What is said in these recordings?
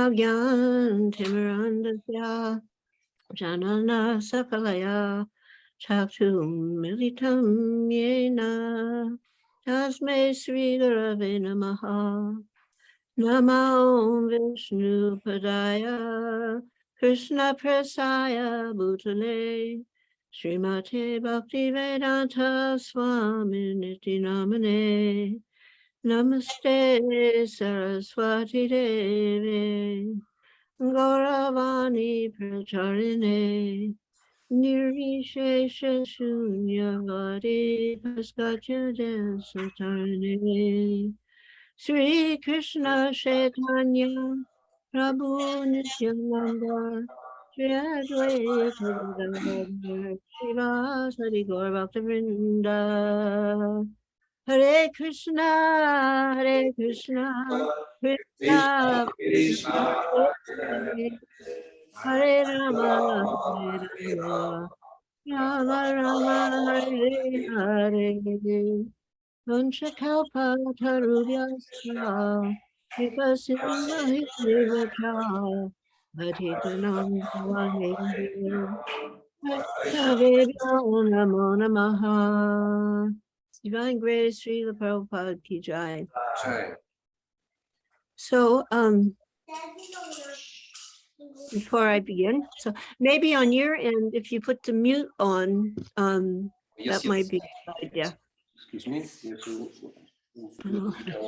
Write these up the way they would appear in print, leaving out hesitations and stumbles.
Agyan Timirandasya Janana Sakalaya Chaktum Militam Yena Tasme Sri Gurave Namaha Namo Vishnu Padaya Krishna Prasaya Bhutale Srimate Bhaktivedanta Swami Niti Namane Namaste Saraswati Devi Gauravani Pracharine Nirvishesha Shunyavadi Paskachada Satarine Sri Krishna Chaitanya Prabhu Nityananda Shri Advaita Gadadhar Srivasadi Gaur Bhaktivinoda Hare Krishna Krishna Krishna, Hare Rama Rama Rama Hare Hare Vanchakalpa Tarubhyasya Vipasimma Hidevata Bhatitanam Bhavane Bhaktavebhyo Namo Namaha. Divine Grace, Srila Prabhupada Ki Jai. So, before I begin, so maybe on your end, if you put the mute on, that might be a good idea. Excuse me.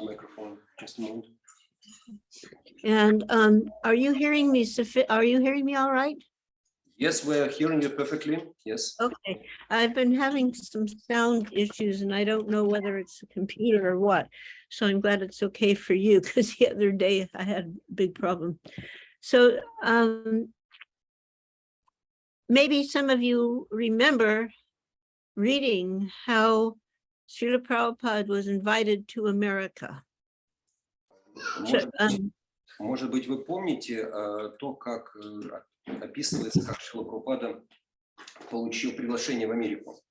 Microphone. Just a moment. And are you hearing me? Are you hearing me all right? Yes, we're hearing you perfectly. Yes. Okay. I've been having some sound issues, and I don't know whether it's a computer or what. So I'm glad it's okay for you, because the other day I had a big problem. So maybe some of you remember reading how Srila Prabhupada was invited to America. Может быть, вы помните то, как описывается, как Шрила Прабхупада получил приглашение в Америку.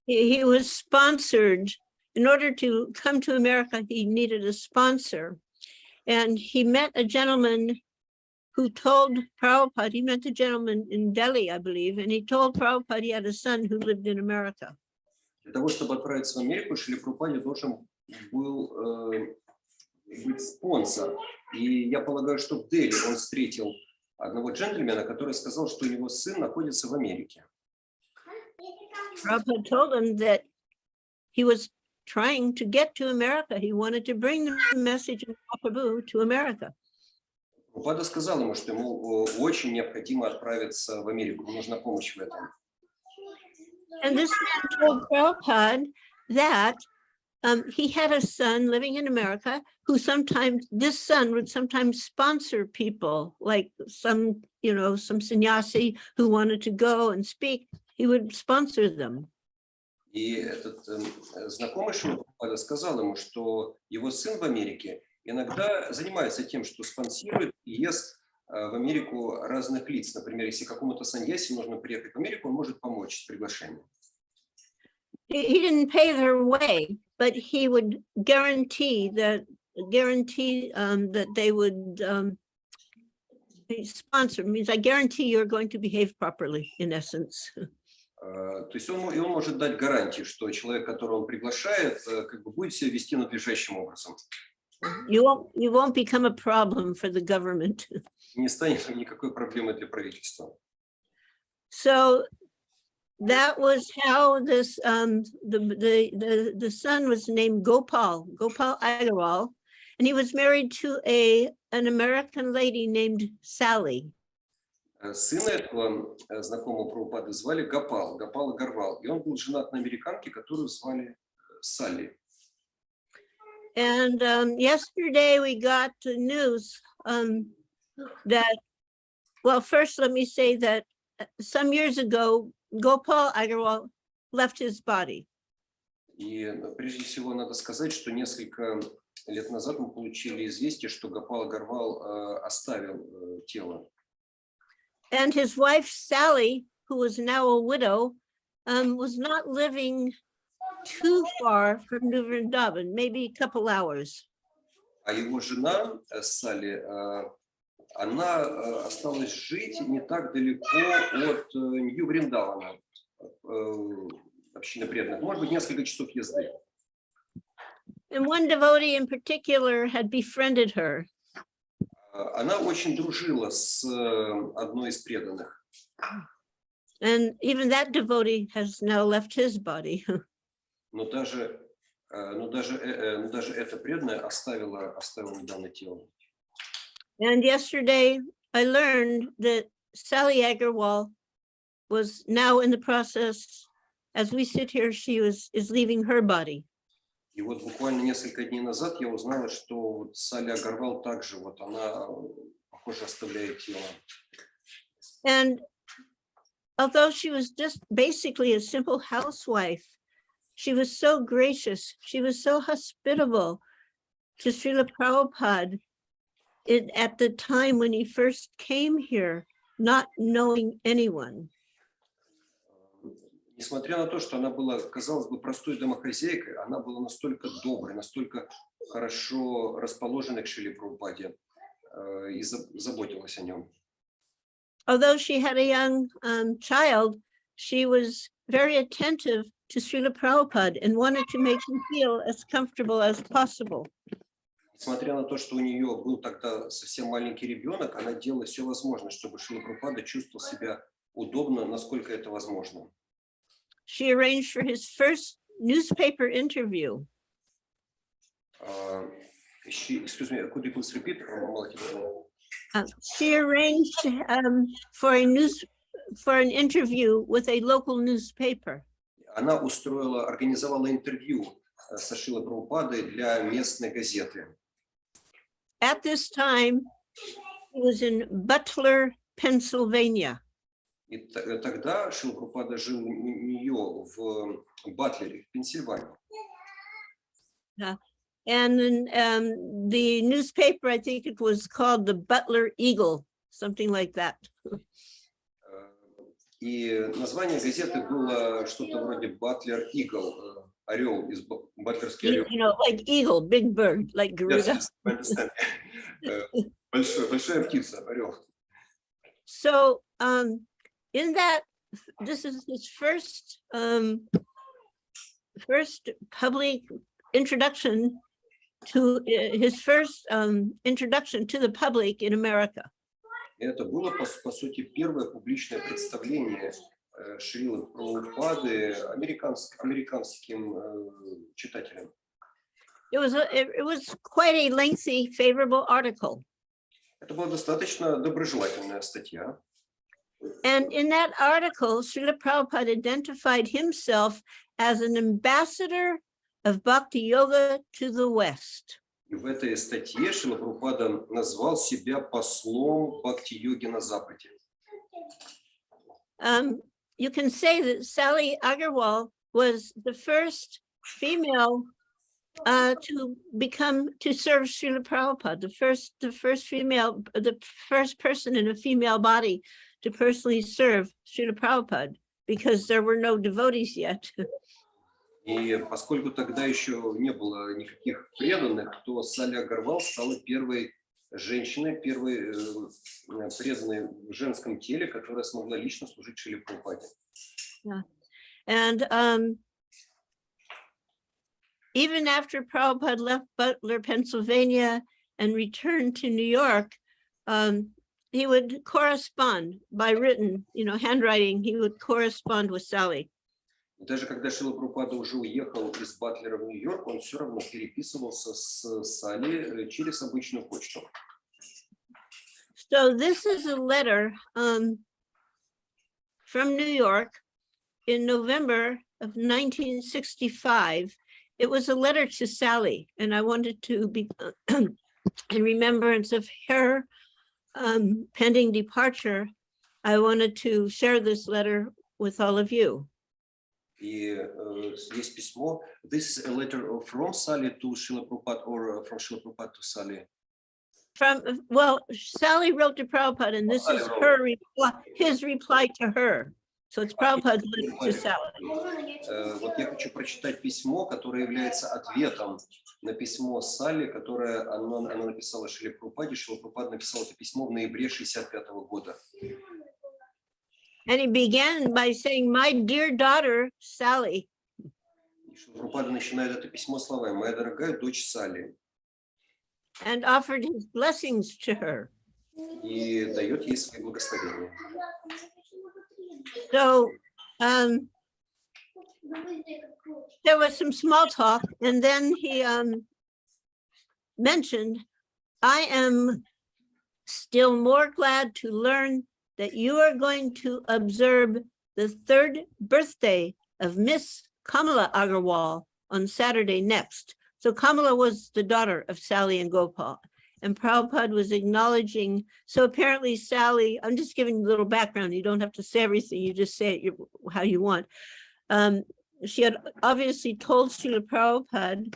He was sponsored. In order to come to America, he needed a sponsor. And he met a gentleman who told Prabhupada, he met a gentleman in Delhi, I believe, and he told Prabhupada he had a son who lived in America. Для того, чтобы отправиться в Америку, Шриле Прабхупаде должен был быть спонсор. И я полагаю, что в Дели он встретил одного джентльмена, который сказал, что его сын находится в Америке. Prabhupada told him that he was trying to get to America. He wanted to bring the message of Prabhu to America. Прабхупада сказал ему, что ему очень необходимо отправиться в Америку, ему нужна помощь в этом. And this man told Prabhupada that he had a son living in America who sometimes, this son would sometimes sponsor people, like some sannyasi who wanted to go and speak, he would sponsor them. И этот знакомый Шрила Прабхупада сказал ему, что его сын в Америке иногда занимается тем, что спонсирует и ест в Америку разных лиц. Например, если какому-то саньяси нужно приехать в Америку, он может помочь с приглашением. He didn't pay their way, but he would guarantee that they would sponsor. Means I guarantee you're going to behave properly, in essence. То есть он может дать гарантии, что человек, которого он приглашает, как бы будет себя вести надлежащим образом. You won't become a problem for the government. Не станет никакой проблемой для правительства. So that was how this the son was named Gopal Agarwal, and he was married to an American lady named Sally. Сына этого знакомого Прабхупады звали Гопал Агарвал, и он был женат на американке, которую звали Салли. And yesterday we got the news that, well, first let me say that some years ago, Gopal Agarwal left his body. И прежде всего надо сказать, что несколько лет назад мы получили известие, что Гопал Агарвал оставил тело. And his wife, Sally, who was now a widow, was not living too far from New Vrindavan, maybe a couple hours. А его жена Салли, она осталась жить не так далеко от Нью-Вриндавана, общины преданных, может быть, несколько часов езды. And one devotee in particular had befriended her. Она очень дружила с одной из преданных. And even that devotee has now left his body. Но даже эта преданная оставила недавно тело. And yesterday I learned that Sally Agarwal was now in the process, as we sit here, she is leaving her body. И вот буквально несколько дней назад я узнала, что вот Салли Агарвал также вот она, похоже, оставляет тело. And although she was just basically a simple housewife, she was so gracious, she was so hospitable to Srila Prabhupada at the time when he first came here, not knowing anyone. Несмотря на то, что она была, казалось бы, простой домохозяйкой, она была настолько доброй, настолько хорошо расположена к Шриле Прабхупаде и заботилась о нем. Although she had a young child, she was very attentive to Srila Prabhupada and wanted to make him feel as comfortable as possible. Несмотря на то, что у нее был тогда совсем маленький ребенок, она делала все возможное, чтобы Шрила Прабхупада чувствовал себя удобно, насколько это возможно. She arranged for his first newspaper interview. Excuse me, could you please repeat, Malati? She arranged for an interview with a local newspaper. Она организовала интервью со Шрилой Прабхупадой для местной газеты. At this time, he was in Butler, Pennsylvania. И тогда Шрила Прабхупада жил у нее в Батлере, в Пенсильвании. And then the newspaper, I think it was called the Butler Eagle, something like that. И название газеты было что-то вроде Butler Eagle, орел, из батлерский орел. You know, like eagle, big bird, like Garuda. Yes, I understand. Большая птица, орел. So in that, this is his first public introduction to the public in America. Это было, по сути, первое публичное представление Шрилы Прабхупады американским читателям. It was quite a lengthy, favorable article. Это была достаточно доброжелательная статья. And in that article, Srila Prabhupada identified himself as an ambassador of Bhakti Yoga to the West. И в этой статье Шрила Прабхупада назвал себя послом бхакти-йоги на Западе. You can say that Sally Agarwal was the first female to serve Srila Prabhupada, the first person in a female body to personally serve Srila Prabhupada, because there were no devotees yet. И поскольку тогда еще не было никаких преданных, то Салли Агарвал стала первой женщиной, первой преданной в женском теле, которая смогла лично служить Шриле Прабхупаде. Yeah. And even after Prabhupada left Butler, Pennsylvania, and returned to New York, he would correspond by written, handwriting, he would correspond with Sally. Даже когда Шрила Прабхупада уже уехал из Батлера в Нью-Йорк, он все равно переписывался с Салли через обычную почту. So this is a letter from New York in November of 1965. It was a letter to Sally, and I wanted to be in remembrance of her pending departure. I wanted to share this letter with all of you. И есть письмо. This is a letter from Sally to Srila Prabhupada, or from Srila Prabhupada to Sally. Sally wrote to Prabhupada, and this is her reply, his reply to her. So it's Prabhupada's letter to Sally. Вот я хочу прочитать письмо, которое является ответом на письмо Салли, которое она написала Шриле Прабхупаде. Шрила Прабхупада написал это письмо в ноябре 1965 года. And he began by saying, "My dear daughter, Sally." И Шрила Прабхупада начинает это письмо словами: «Моя дорогая дочь Салли». And offered his blessings to her. И дает ей свои благословения. So there was some small talk, and then he mentioned, "I am still more glad to learn that you are going to observe the 3rd birthday of Miss Kamala Agarwal on Saturday next." So Kamala was the daughter of Sally and Gopal, and Prabhupada was acknowledging. So apparently Sally, I'm just giving a little background. You don't have to say everything. You just say it how you want. She had obviously told Srila Prabhupada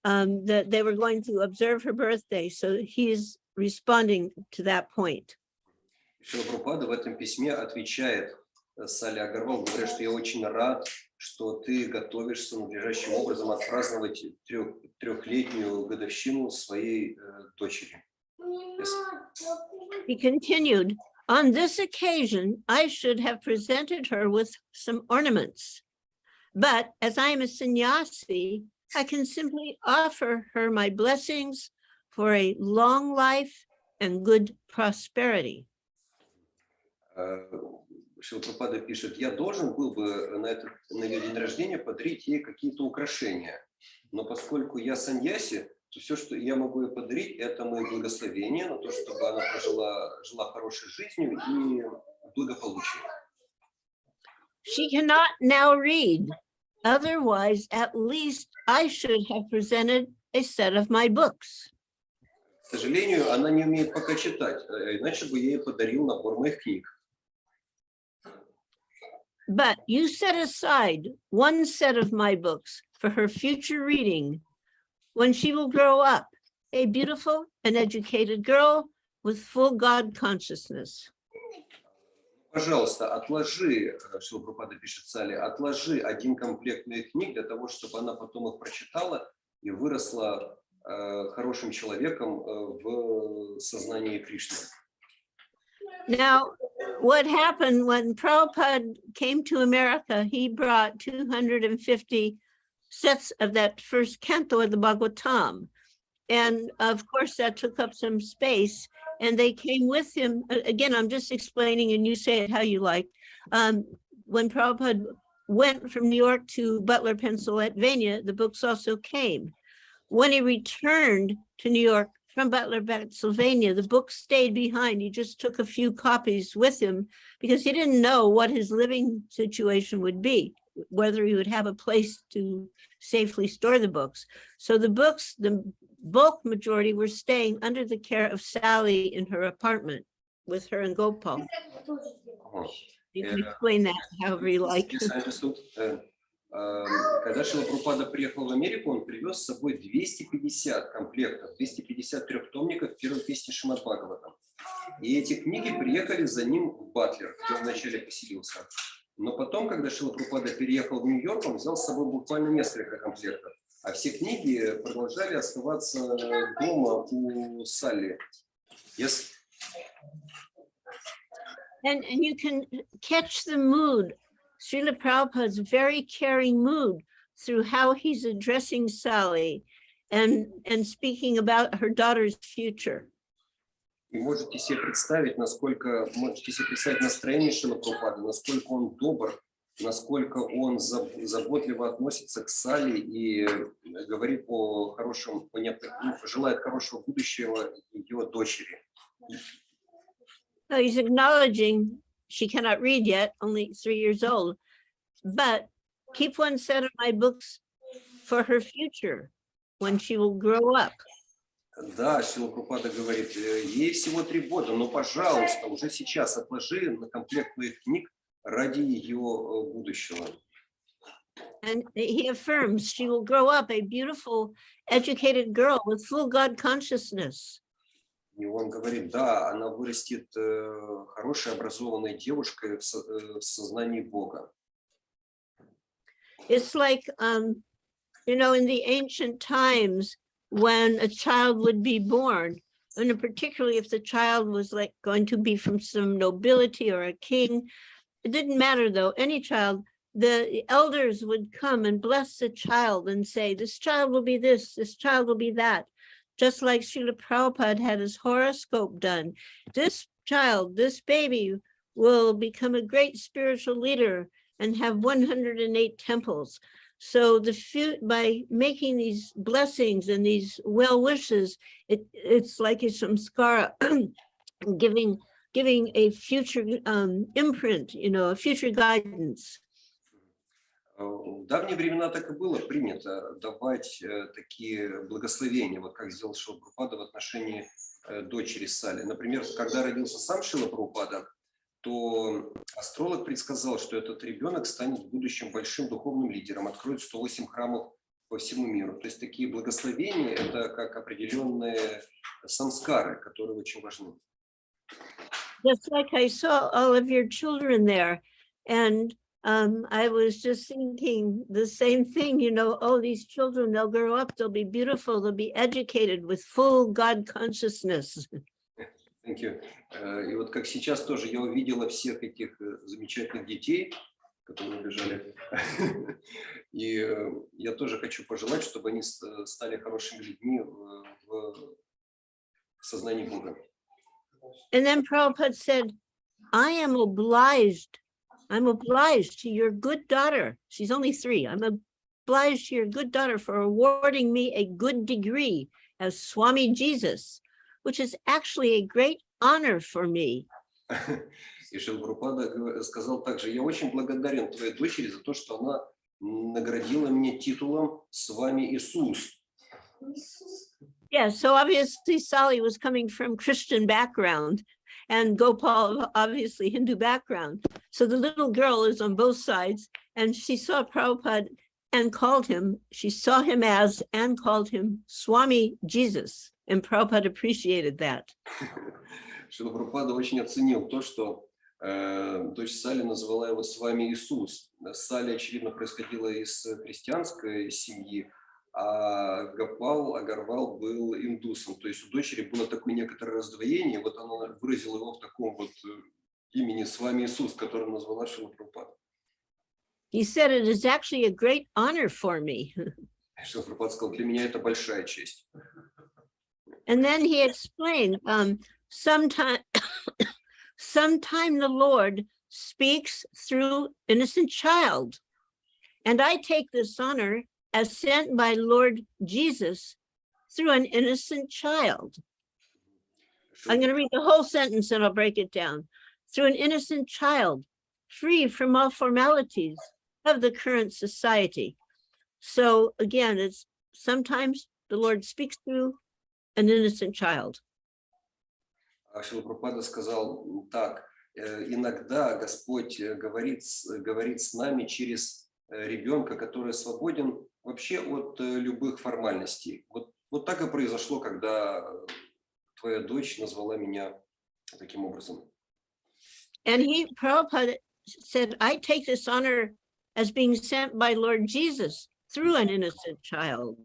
that they were going to observe her birthday. So he's responding to that point. Шрила Прабхупада в этом письме отвечает Салли Агарвал, говоря, что я очень рад, что ты готовишься надлежащим образом отпраздновать трехлетнюю годовщину своей дочери. Yes. He continued, "On this occasion, I should have presented her with some ornaments. But as I am a sannyasi, I can simply offer her my blessings for a long life and good prosperity." Шрила Прабхупада пишет: «Я должен был бы на ее день рождения подарить ей какие-то украшения. Но поскольку я саньяси, то все, что я могу ей подарить, это мои благословения на то, чтобы она жила хорошей жизнью и благополучием». She cannot now read. Otherwise, at least I should have presented a set of my books. К сожалению, она не умеет пока читать, иначе бы я ей подарил набор моих книг. But you set aside one set of my books for her future reading when she will grow up, a beautiful and educated girl with full God consciousness. Пожалуйста, отложи, Шрила Прабхупада пишет Салли, отложи один комплект моих книг для того, чтобы она потом их прочитала и выросла хорошим человеком в сознании Кришны. Now, what happened when Prabhupada came to America, he brought 250 sets of that first canto of the Bhagavatam. And of course, that took up some space. And they came with him. Again, I'm just explaining, and you say it how you like. When Prabhupada went from New York to Butler, Pennsylvania, the books also came. When he returned to New York from Butler, Pennsylvania, the book stayed behind. He just took a few copies with him because he didn't know what his living situation would be, whether he would have a place to safely store the books. So the books, the bulk majority, were staying under the care of Sally in her apartment with her and Gopal. You can explain that however you like. Когда Шрила Прабхупада приехал в Америку, он привез с собой 250 комплектов, 250 трехтомников первой песни Шримад-Бхагаватам. И эти книги приехали за ним в Батлер, где он вначале поселился. Но потом, когда Шрила Прабхупада переехал в Нью-Йорк, он взял с собой буквально несколько комплектов. А все книги продолжали оставаться дома у Салли. Yes. And you can catch the mood, Srila Prabhupada's very caring mood, through how he's addressing Sally and speaking about her daughter's future. И можете себе представить, настроение Шрилы Прабхупады, насколько он добр, насколько он заботливо относится к Салли и говорит желает хорошего будущего ее дочери. So he's acknowledging she cannot read yet, only 3 years old, but keep one set of my books for her future when she will grow up. Да, Шрила Прабхупада говорит, ей всего 3 года, но, пожалуйста, уже сейчас отложи на комплект моих книг ради ее будущего. And he affirms she will grow up a beautiful, educated girl with full God consciousness. И он говорит, да, она вырастет хорошей, образованной девушкой в сознании Бога. It's like, in the ancient times, when a child would be born, and particularly if the child was like going to be from some nobility or a king. It didn't matter though, any child, the elders would come and bless the child and say, this child will be this child will be that. Just like Srila Prabhupada had his horoscope done. This child, this baby will become a great spiritual leader and have 108 temples. So by making these blessings and these well wishes, it's like a samskara, giving a future imprint, a future guidance. В давние времена так и было принято давать такие благословения, вот как сделал Шрила Прабхупада в отношении дочери Сали. Например, когда родился сам Шрила Прабхупада, то астролог предсказал, что этот ребенок станет в будущем большим духовным лидером, откроет 108 храмов по всему миру. То есть такие благословения – это как определенные самскары, которые очень важны. Just like I saw all of your children there, and I was just thinking the same thing, oh, these children, they'll grow up, they'll be beautiful, they'll be educated with full God consciousness. Thank you. И вот как сейчас тоже я увидела всех этих замечательных детей, которые убежали. И я тоже хочу пожелать, чтобы они стали хорошими людьми в сознании Бога. And then Prabhupada said, I'm obliged to your good daughter. She's only 3. I'm obliged to your good daughter for awarding me a good degree as Swami Jesus, which is actually a great honor for me. И Шрила Прабхупада сказал также: я очень благодарен твоей дочери за то, что она наградила меня титулом «Свами Иисус». Yeah, so obviously Sali was coming from Christian background and Gopal obviously Hindu background. So the little girl is on both sides, and she saw Prabhupada and she saw him as and called him Swami Jesus, and Prabhupada appreciated that. Шрила Прабхупада очень оценил то, что дочь Сали назвала его «Свами Иисус». Сали, очевидно, происходила из христианской семьи, а Гопал Агарвал был индусом. То есть у дочери было такое некоторое раздвоение, вот она выразила его в таком вот имени «Свами Иисус», которым назвала Шрила Прабхупада. He said, it is actually a great honor for me. Шрила Прабхупада сказал: для меня это большая честь. And then he explained, sometime the Lord speaks through innocent child, and I take this honor as sent by Lord Jesus through an innocent child. I'm going to read the whole sentence and I'll break it down. Through an innocent child, free from all formalities of the current society. So again, it's sometimes the Lord speaks through an innocent child. Шрила Прабхупада сказал так: иногда Господь говорит с нами через ребенка, который свободен вообще от любых формальностей. Вот так и произошло, когда твоя дочь назвала меня таким образом. And Prabhupada said, I take this honor as being sent by Lord Jesus through an innocent child.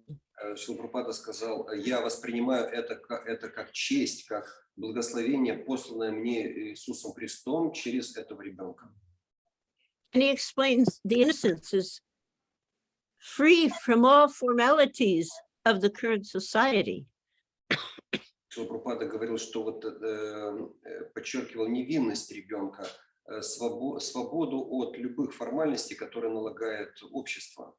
Шрила Прабхупада сказал: я воспринимаю это как честь, как благословение, посланное мне Иисусом Христом через этого ребенка. And he explains the innocence is free from all formalities of the current society. Шрила Прабхупада говорил, что подчеркивал невинность ребенка, свободу от любых формальностей, которые налагает общество.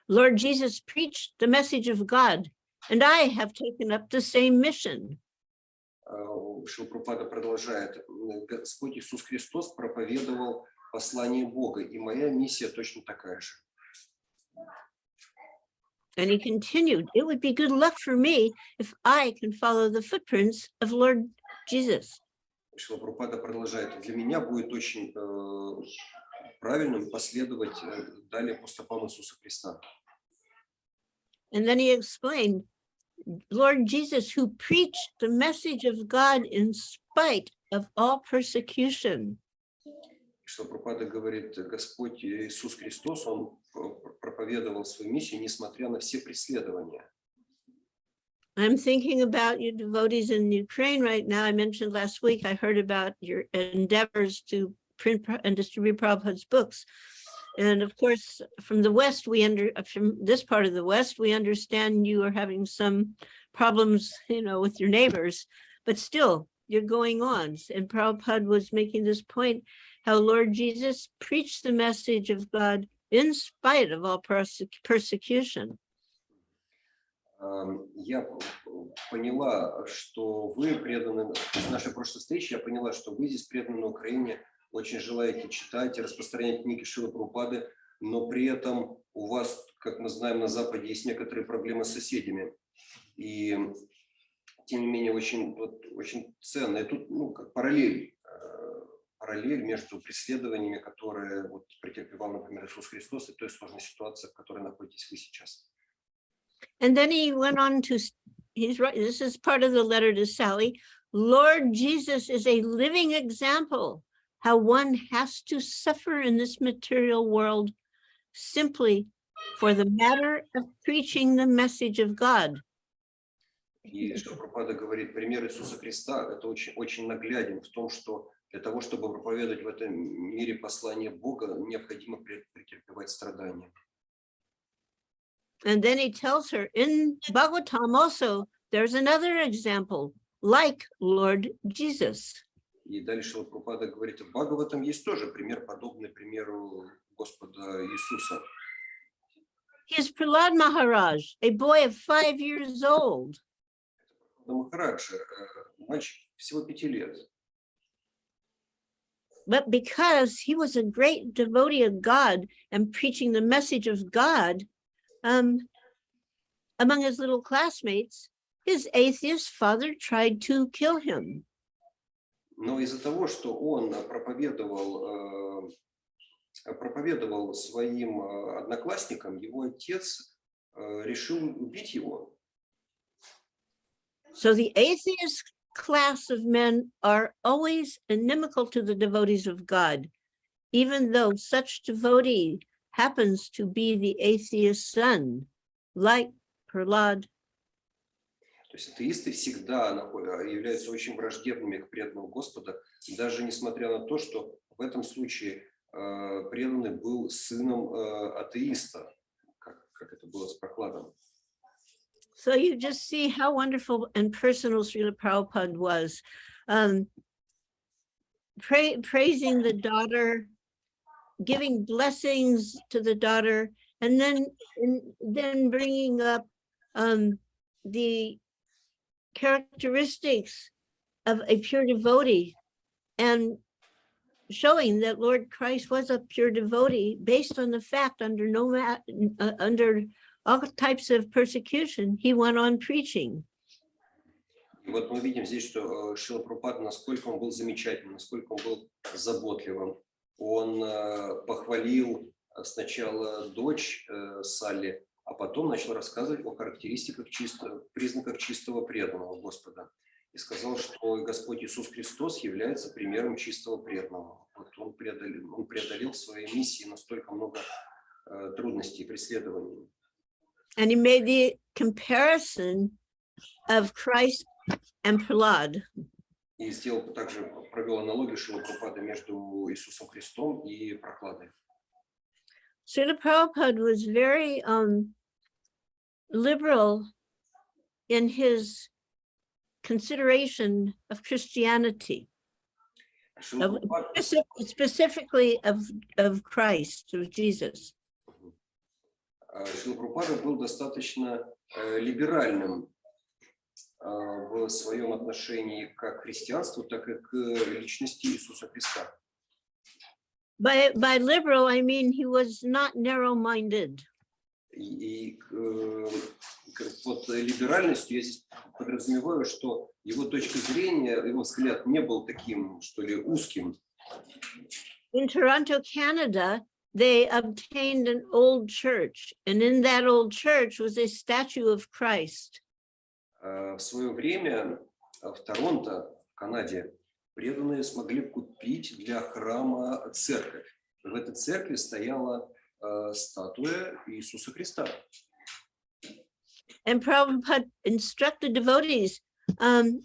Lord Jesus preached the message of God, and I have taken up the same mission. Шрила Прабхупада продолжает: Господь Иисус Христос проповедовал послание Бога, и моя миссия точно такая же. And he continued, it would be good luck for me if I can follow the footprints of Lord Jesus. Шрила Прабхупада продолжает: для меня будет очень правильным последовать далее по стопам Иисуса Христа. And then he explained, Lord Jesus, who preached the message of God in spite of all persecution. Шрила Прабхупада говорит: Господь Иисус Христос, Он проповедовал свою миссию, несмотря на все преследования. I'm thinking about you devotees in Ukraine right now. I mentioned last week, I heard about your endeavors to print and distribute Prabhupada's books. And of course, from the West, from this part of the West, we understand you are having some problems, with your neighbors, but still you're going on. And Prabhupada was making this point, how Lord Jesus preached the message of God in spite of all persecution. Я поняла, что вы преданы, с нашей прошлой встречи я поняла, что вы здесь преданы на Украине, очень желаете читать и распространять книги Шрилы Прабхупады, но при этом у вас, как мы знаем, на Западе есть некоторые проблемы с соседями. И тем не менее очень ценно. И тут как параллель между преследованиями, которые претерпевал, например, Иисус Христос, и той сложной ситуацией, в которой находитесь вы сейчас. And then he went on to, he's right, this is part of the letter to Sally. Lord Jesus is a living example how one has to suffer in this material world simply for the matter of preaching the message of God. И что Прабхупада говорит, пример Иисуса Христа, это очень нагляден в том, что для того, чтобы проповедовать в этом мире послание Бога, необходимо претерпевать страдания. And then he tells her in Bhagavatam also, there's another example, like Lord Jesus. И дальше Прабхупада говорит, в Бхагаватам есть тоже пример, подобный примеру Господа Иисуса. He is Prahlad Maharaj, a boy of 5 years old. Махараджа, мальчик всего 5 лет. But because he was a great devotee of God and preaching the message of God, among his little classmates, his atheist father tried to kill him. Но из-за того, что он проповедовал своим одноклассникам, его отец решил убить его. So the atheist class of men are always inimical to the devotees of God, even though such devotee happens to be the atheist son, like Prahlad. То есть атеисты всегда являются очень враждебными к преданным Господа, даже несмотря на то, что в этом случае преданный был сыном атеиста, как это было с Прохладом. So you just see how wonderful and personal Srila Prabhupada was, praising the daughter, giving blessings to the daughter, and then bringing up the characteristics of a pure devotee and showing that Lord Christ was a pure devotee based on the fact under all types of persecution, he went on preaching. И вот мы видим здесь, что Шрила Прабхупада, насколько он был замечательным, насколько он был заботливым. Он похвалил сначала дочь Салли, а потом начал рассказывать о характеристиках признаках чистого преданного Господа. И сказал, что Господь Иисус Христос является примером чистого преданного. Вот он преодолел в своей миссии настолько много трудностей и преследований. And he made the comparison of Christ and Prahlad. И также провел аналогию Шрила Прабхупады между Иисусом Христом и Прохладой. Srila Prabhupada was very liberal in his consideration of Christianity, specifically of Christ, of Jesus. Шрила Прабхупада был достаточно либеральным в своем отношении как к христианству, так и к личности Иисуса Христа. By liberal, I mean he was not narrow-minded. И под либеральностью я здесь подразумеваю, что его точка зрения, его взгляд не был таким, что ли, узким. In Toronto, Canada, they obtained an old church, and in that old church was a statue of Christ. В свое время в Торонто, в Канаде, преданные смогли купить для храма церковь. В этой церкви стояла статуя Иисуса Христа. And Prabhupada instructed devotees,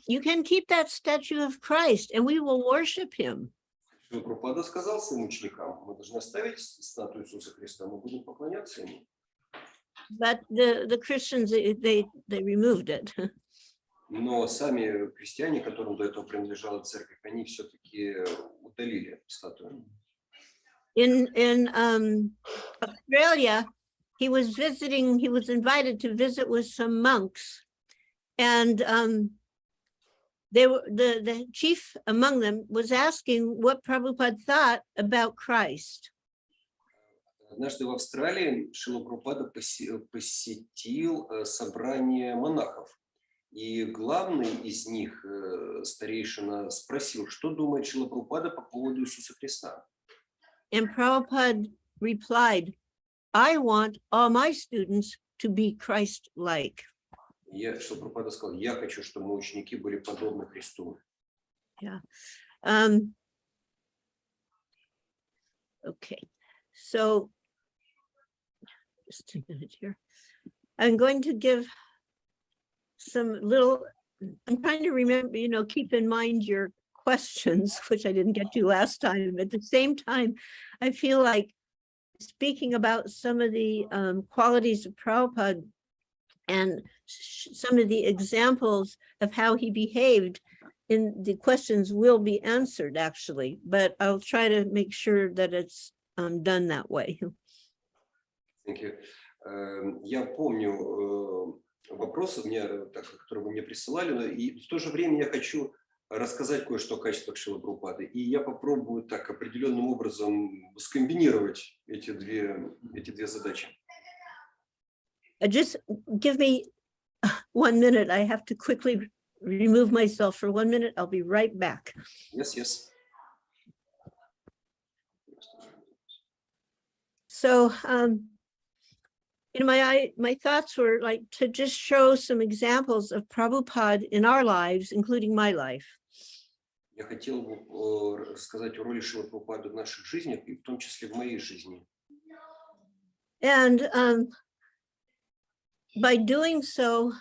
you can keep that statue of Christ and we will worship him. Прабхупада сказал своим ученикам, мы должны оставить статую Иисуса Христа, мы будем поклоняться ему. But the Christians, they removed it. Но сами христиане, которым до этого принадлежала церковь, они все-таки удалили статую. In Australia, he was invited to visit with some monks, and they were the chief among them was asking what Prabhupada thought about Christ. Однажды в Австралии Шрила Прабхупада посетил собрание монахов, и главный из них, старейшина, спросил, что думает Шрила Прабхупада по поводу Иисуса Христа. And Prabhupada replied, I want all my students to be Christ-like. Шрила Прабхупада сказал, я хочу, чтобы мои ученики были подобны Христу. Yeah. Okay. So, just a minute here. I'm going to give some little, I'm trying to remember, keep in mind your questions, which I didn't get to last time. At the same time, I feel like speaking about some of the qualities of Prabhupada and some of the examples of how he behaved in the questions will be answered actually, but I'll try to make sure that it's done that way. Thank you. Я помню вопросы, которые вы мне присылали, но и в то же время я хочу рассказать кое-что о качествах Шрилы Прабхупады, и я попробую так определенным образом скомбинировать эти две задачи. Just give me 1 minute. I have to quickly remove myself for 1 minute. I'll be right back. Yes. So, my thoughts were like to just show some examples of Prabhupada in our lives, including my life. Я хотел бы рассказать о роли Шрилы Прабхупады в наших жизнях, и в том числе в моей жизни. And by doing so,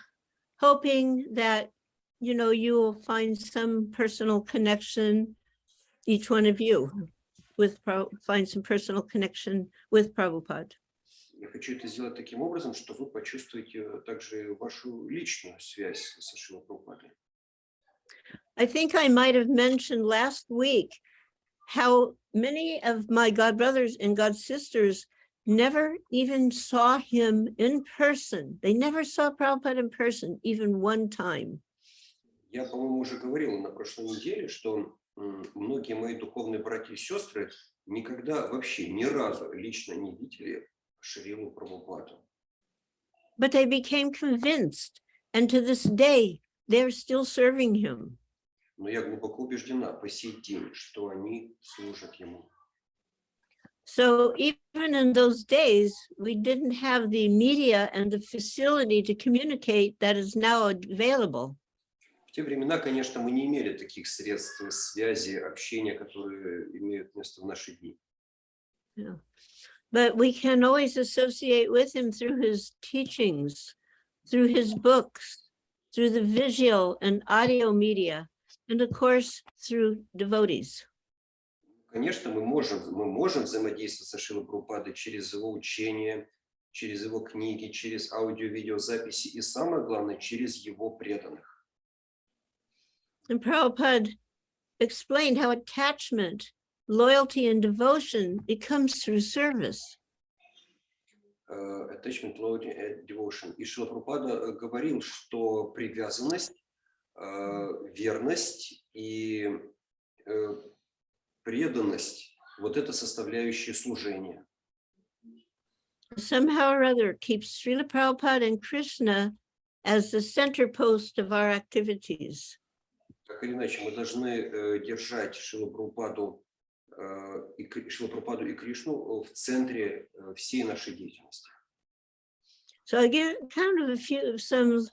hoping that, you will find some personal connection, each one of you, find some personal connection with Prabhupada. Я хочу это сделать таким образом, что вы почувствуете также вашу личную связь со Шрилой Прабхупадой. I think I might have mentioned last week how many of my God brothers and God sisters never even saw him in person. They never saw Prabhupada in person, even one time. Я, по-моему, уже говорил на прошлой неделе, что многие мои духовные братья и сестры никогда вообще ни разу лично не видели Шрилу Прабхупаду. But they became convinced, and to this day, they're still serving him. Но я глубоко убеждена по сей день, что они служат ему. So even in those days, we didn't have the media and the facility to communicate that is now available. В те времена, конечно, мы не имели таких средств связи, общения, которые имеют место в наши дни. Yeah. But we can always associate with him through his teachings, through his books, through the visual and audio media, and of course, through devotees. Конечно, мы можем взаимодействовать со Шрилой Прабхупадой через его учение, через его книги, через аудио-видеозаписи и, самое главное, через его преданных. And Prabhupada explained how attachment, loyalty, and devotion, it comes through service. Attachment, loyalty, and devotion. И Шрила Прабхупада говорил, что привязанность, верность и преданность, вот это составляющие служения. Somehow or other keeps Srila Prabhupada and Krishna as the center post of our activities. Так или иначе, мы должны держать Шрилу Прабхупаду и Кришну в центре всей нашей деятельности. So I give kind of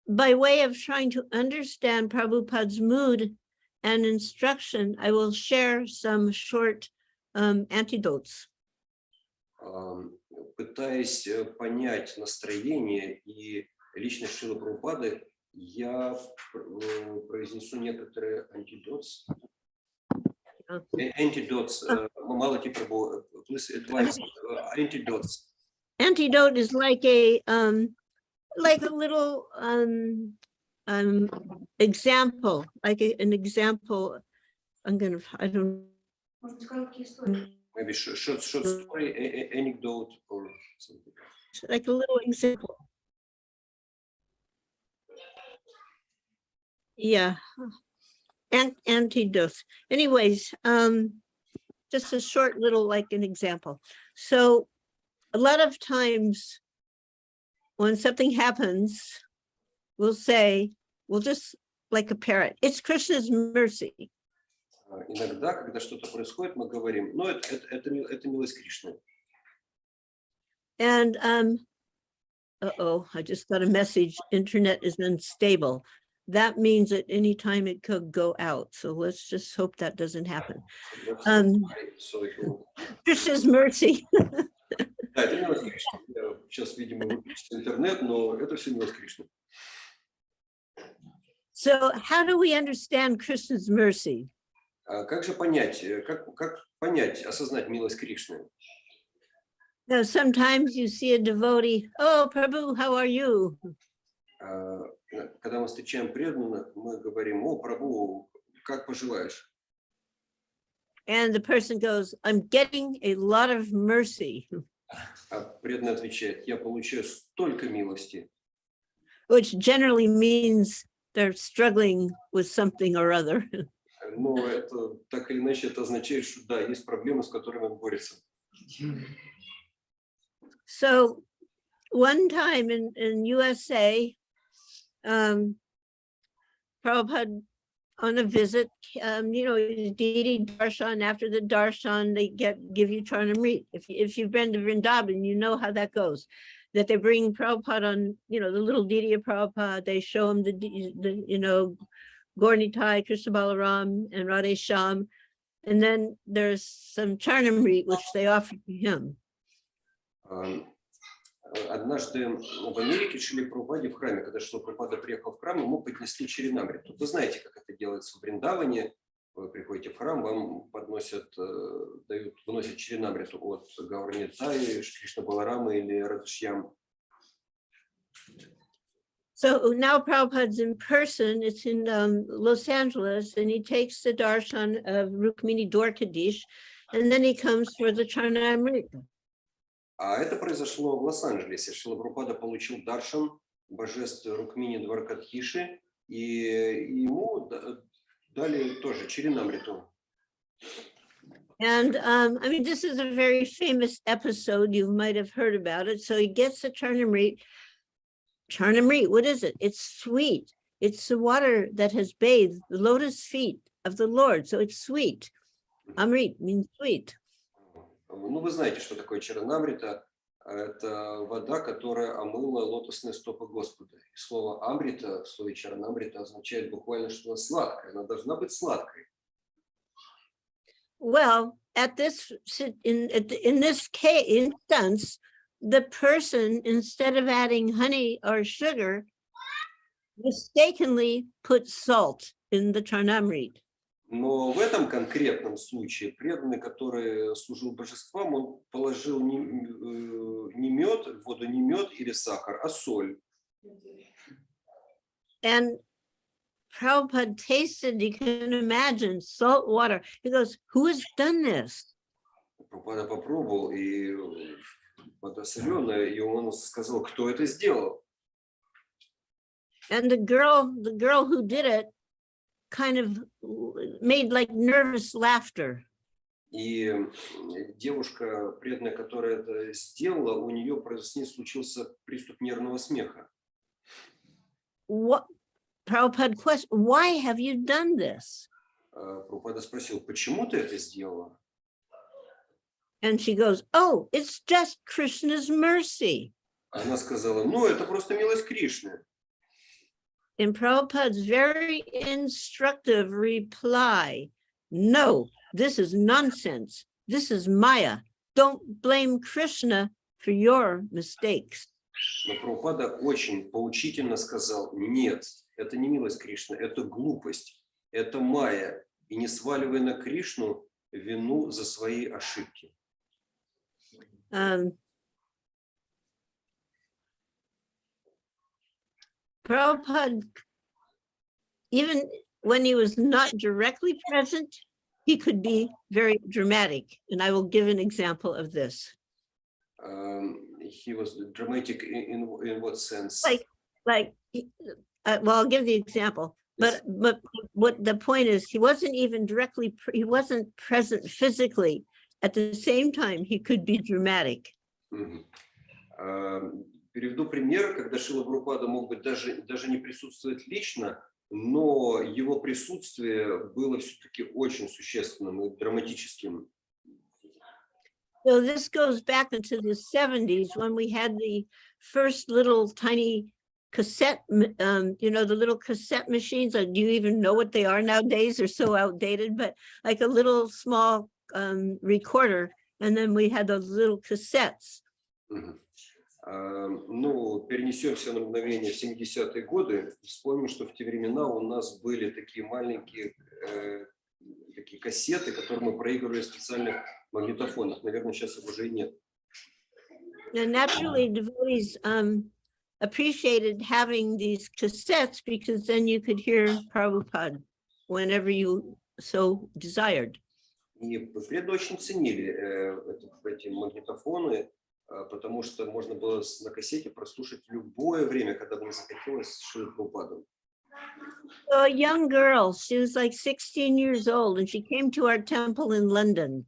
by way of trying to understand Prabhupada's mood and instruction, I will share some short antidotes. пытаясь понять настроение и личность Шрилы Прабхупады, я произнесу некоторые антидотс. Antidotes, Malati Prabhu, please advise antidotes. Antidote is like a little example, like an example. I don't. Maybe short story, anecdote, or something. Like a little example. Yeah. Antidote. Anyways, just a short little, like an example. So a lot of times when something happens, we'll just like a parrot, it's Krishna's mercy. Иногда, когда что-то происходит, мы говорим, ну, это милость Кришны. And I just got a message, internet is unstable. That means at any time it could go out. So let's just hope that doesn't happen. Krishna's mercy. Да, это милость Кришны. Сейчас, видимо, выключится интернет, но это все милость Кришны. So how do we understand Krishna's mercy? Как же понять, как понять, осознать милость Кришны? Now, sometimes you see a devotee, oh, Prabhu, how are you? Когда мы встречаем преданных, мы говорим, о, Прабху, как пожелаешь? And the person goes, I'm getting a lot of mercy. А преданный отвечает, я получаю столько милости. Which generally means they're struggling with something or other. Но это так или иначе это означает, что да, есть проблемы, с которыми он борется. So one time in USA, Prabhupada on a visit, Didi Darshan, after the Darshan, they give you Charnamrit. If you've been to Vrindavan, you know how that goes. That they bring Prabhupada on, the little Didi of Prabhupada, they show him the Gaurnitai, Krishna Balaram, and Radhe Shyam. And then there's some Charnamrit, which they offer to him. Однажды в Америке Шриле Прабхупаде в храме, когда Шрила Прабхупада приехал в храм, ему поднесли Чаринамриту. Вы знаете, как это делается в Вриндаване. Вы приходите в храм, вам подносят, выносят Чаринамриту от Гаурнитаи, Кришна Баларама или Радшьям. So now Prabhupada's in person, it's in Los Angeles, and he takes the darshan of Rukmini Dwarkadish, and then he comes for the Charnamrita. А это произошло в Лос-Анджелесе. Шрила Прабхупада получил даршан божеств Рукмини Дваркадхиши, и ему дали тоже Чаринамриту. And this is a very famous episode. You might have heard about it. So he gets the Charnamrit. Charnamrit, what is it? It's sweet. It's the water that has bathed the lotus feet of the Lord. So it's sweet. Amrit means sweet. Ну, вы знаете, что такое Чаранамрита. Это вода, которая омыла лотосные стопы Господа. И слово амрита, в слове Чаранамрита означает буквально, что она сладкая. Она должна быть сладкой. Well, in this instance, the person, instead of adding honey or sugar, mistakenly put salt in the Charnamrit. Но в этом конкретном случае преданный, который служил божествам, он положил не мед, в воду не мед или сахар, а соль. And Prabhupada tasted, you can imagine, salt water. He goes, who has done this? Прабхупада попробовал, и вода соленая, и он сказал, кто это сделал. And the girl who did it kind of made like nervous laughter. И девушка, преданная, которая это сделала, у нее случился приступ нервного смеха. What? Prabhupada question, why have you done this? Прабхупада спросил, почему ты это сделала? And she goes, oh, it's just Krishna's mercy. Она сказала, ну, это просто милость Кришны. In Prabhupada's very instructive reply, no, this is nonsense. This is Maya. Don't blame Krishna for your mistakes. Но Прабхупада очень поучительно сказал: нет, это не милость Кришны, это глупость, это майя, и не сваливай на Кришну вину за свои ошибки. Prabhupada, even when he was not directly present, he could be very dramatic. And I will give an example of this. He was dramatic in what sense? Well, I'll give the example. But what the point is, he wasn't even directly, he wasn't present physically. At the same time, he could be dramatic. Приведу пример, когда Шрила Прабхупада мог быть даже не присутствовать лично, но его присутствие было все-таки очень существенным и драматическим. So this goes back into the 70s when we had the first little tiny cassette, you know, the little cassette machines. Do you even know what they are nowadays? They're so outdated, but like a little small recorder. And then we had those little cassettes. Ну, перенесемся на мгновение в 70-е годы. Вспомним, что в те времена у нас были такие маленькие такие кассеты, которые мы проигрывали в специальных магнитофонах. Наверное, сейчас их уже и нет. And naturally, devotees appreciated having these cassettes because then you could hear Prabhupada whenever you so desired. И преданные очень ценили эти магнитофоны, потому что можно было на кассете прослушать в любое время, когда бы не захотелось Шриле Прабхупаду. So a young girl, she was like 16 years old, and she came to our temple in London.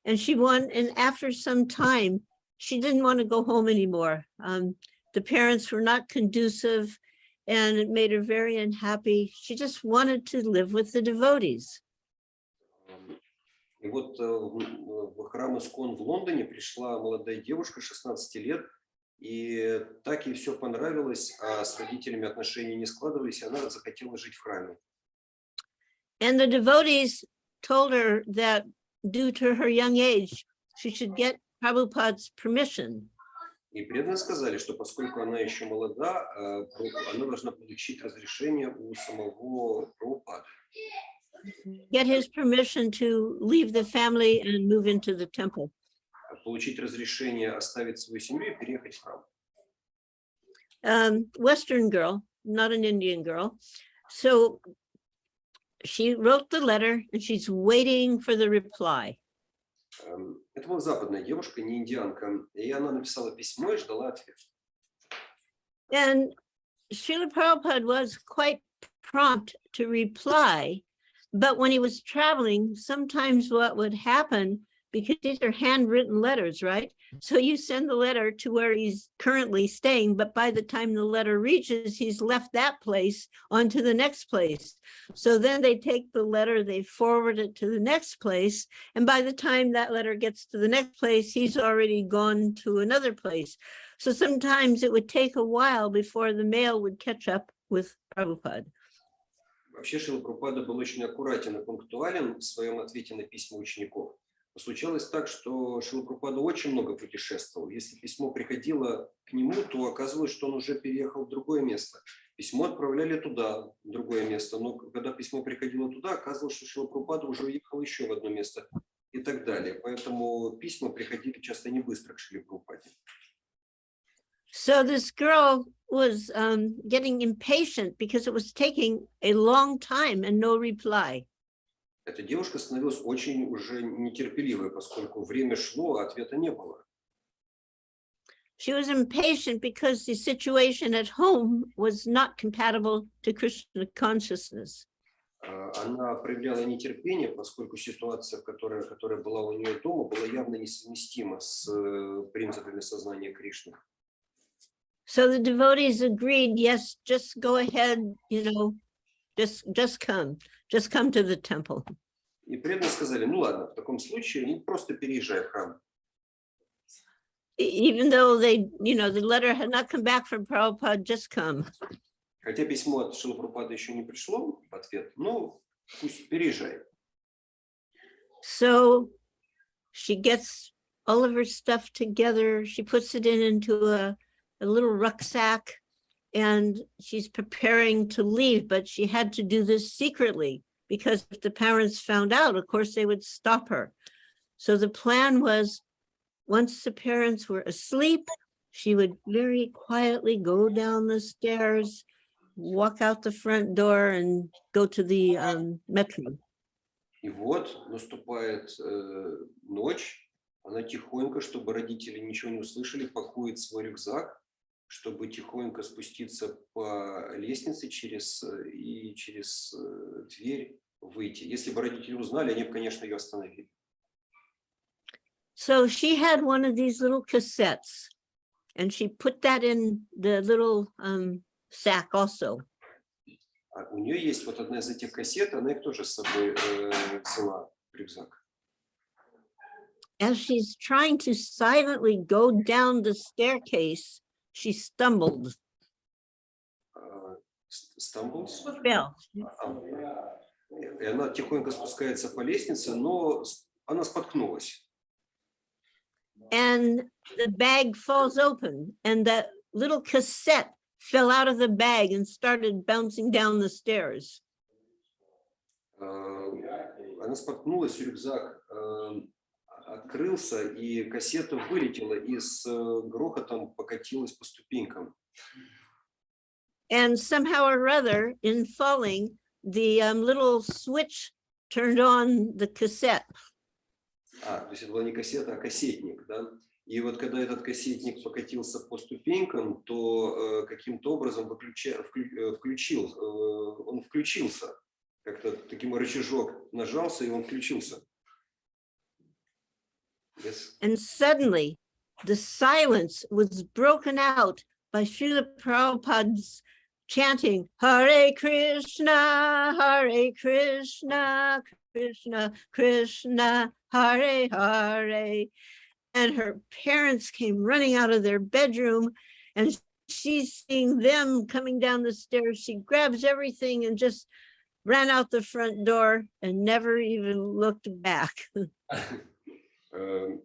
And and after some time, she didn't want to go home anymore. The parents were not conducive, and it made her very unhappy. She just wanted to live with the devotees. И вот в храм Искон в Лондоне пришла молодая девушка 16 лет, и так ей все понравилось, а с родителями отношения не складывались, и она захотела жить в храме. And the devotees told her that due to her young age, she should get Prabhupada's permission. И преданные сказали, что поскольку она еще молода, она должна получить разрешение у самого Прабхупады. Get his permission to leave the family and move into the temple. Получить разрешение оставить свою семью и переехать в храм. Western girl, not an Indian girl. So she wrote the letter and she's waiting for the reply. Это была западная девушка, не индианка, и она написала письмо и ждала ответ. And Srila Prabhupada was quite prompt to reply. But when he was traveling, sometimes what would happen, because these are handwritten letters, right? So you send the letter to where he's currently staying, but by the time the letter reaches, he's left that place onto the next place. So then they take the letter, they forward it to the next place. And by the time that letter gets to the next place, he's already gone to another place. So sometimes it would take a while before the mail would catch up with Prabhupada. Вообще Шрила Прабхупада был очень аккуратен и пунктуален в своем ответе на письма учеников. Случалось так, что Шрила Прабхупада очень много путешествовал. Если письмо приходило к нему, то оказывалось, что он уже переехал в другое место. Письмо отправляли туда, в другое место. Но когда письмо приходило туда, оказывалось, что Шрила Прабхупада уже уехал еще в одно место и так далее. Поэтому письма приходили часто не быстро к Шриле Прабхупаде. So this girl was getting impatient because it was taking a long time and no reply. Эта девушка становилась очень уже нетерпеливой, поскольку время шло, а ответа не было. She was impatient because the situation at home was not compatible to Krishna consciousness. Она проявляла нетерпение, поскольку ситуация, которая была у нее дома, была явно несовместима с принципами сознания Кришны. So the devotees agreed, yes, just go ahead, you know, just come to the temple. И преданные сказали, ну ладно, в таком случае просто переезжай в храм. Even though they, you know, the letter had not come back from Prabhupada, just come. Хотя письмо от Шрилы Прабхупады еще не пришло в ответ, ну пусть переезжай. So she gets all of her stuff together. She puts it into a little rucksack, and she's preparing to leave, but she had to do this secretly because if the parents found out, of course, they would stop her. So the plan was, once the parents were asleep, she would very quietly go down the stairs, walk out the front door, and go to the metro. И вот наступает ночь, она тихонько, чтобы родители ничего не услышали, пакует свой рюкзак, чтобы тихонько спуститься по лестнице через дверь выйти. Если бы родители узнали, они бы, конечно, ее остановили. So she had one of these little cassettes, and she put that in the little sack also. У нее есть вот одна из этих кассет, она их тоже с собой взяла в рюкзак. As she's trying to silently go down the staircase, she stumbled. Stumbles? Fell. И она тихонько спускается по лестнице, но она споткнулась. And the bag falls open, and the little cassette fell out of the bag and started bouncing down the stairs. Она споткнулась, рюкзак открылся, и кассета вылетела и с грохотом покатилась по ступенькам. And somehow or other, in falling, the little switch turned on the cassette. То есть это была не кассета, а кассетник, да? И вот когда этот кассетник покатился по ступенькам, то каким-то образом он включился. Как-то таким рычажок нажался, и он включился. Yes. And suddenly, the silence was broken out by Srila Prabhupada's chanting, Hare Krishna, Krishna Krishna, Hare Hare. And her parents came running out of their bedroom, and she's seeing them coming down the stairs. She grabs everything and just ran out the front door and never even looked back.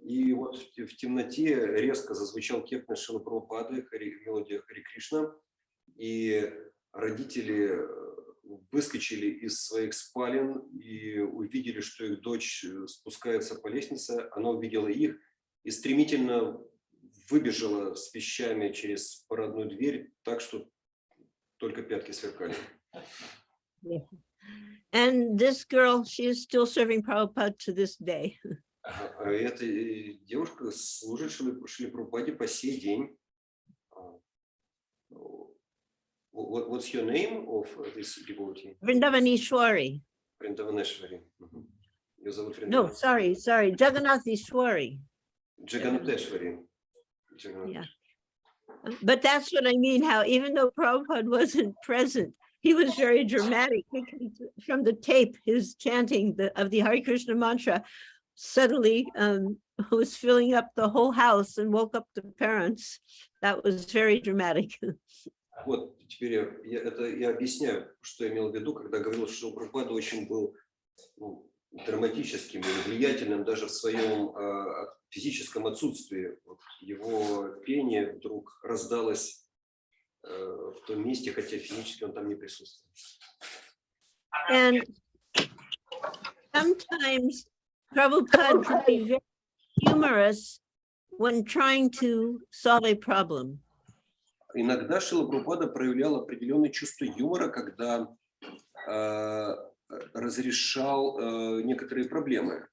И вот в темноте резко зазвучал киртан Шрилы Прабхупады, мелодия Харе Кришна, и родители выскочили из своих спален и увидели, что их дочь спускается по лестнице. Она увидела их и стремительно выбежала с вещами через парадную дверь, так что только пятки сверкали. And this girl, she is still serving Prabhupada to this day. Эта девушка служит Шриле Прабхупаде по сей день. What's your name of this devotee? Vrindavaneshwari. Vrindavaneshwari. Ее зовут Vrindavaneshwari. No, sorry, Jagannatheshwari. Jagannatheshwari. Yeah. But that's what I mean, how even though Prabhupada wasn't present, he was very dramatic. From the tape, his chanting of the Hare Krishna mantra suddenly was filling up the whole house and woke up the parents. That was very dramatic. Вот, теперь я объясняю, что я имел в виду, когда говорил, что Прабхупада очень был драматическим и влиятельным даже в своем физическом отсутствии. Вот его пение вдруг раздалось в том месте, хотя физически он там не присутствовал. And sometimes Prabhupada could be very humorous when trying to solve a problem. Иногда Шрила Прабхупада проявлял определенное чувство юмора, когда разрешал некоторые проблемы.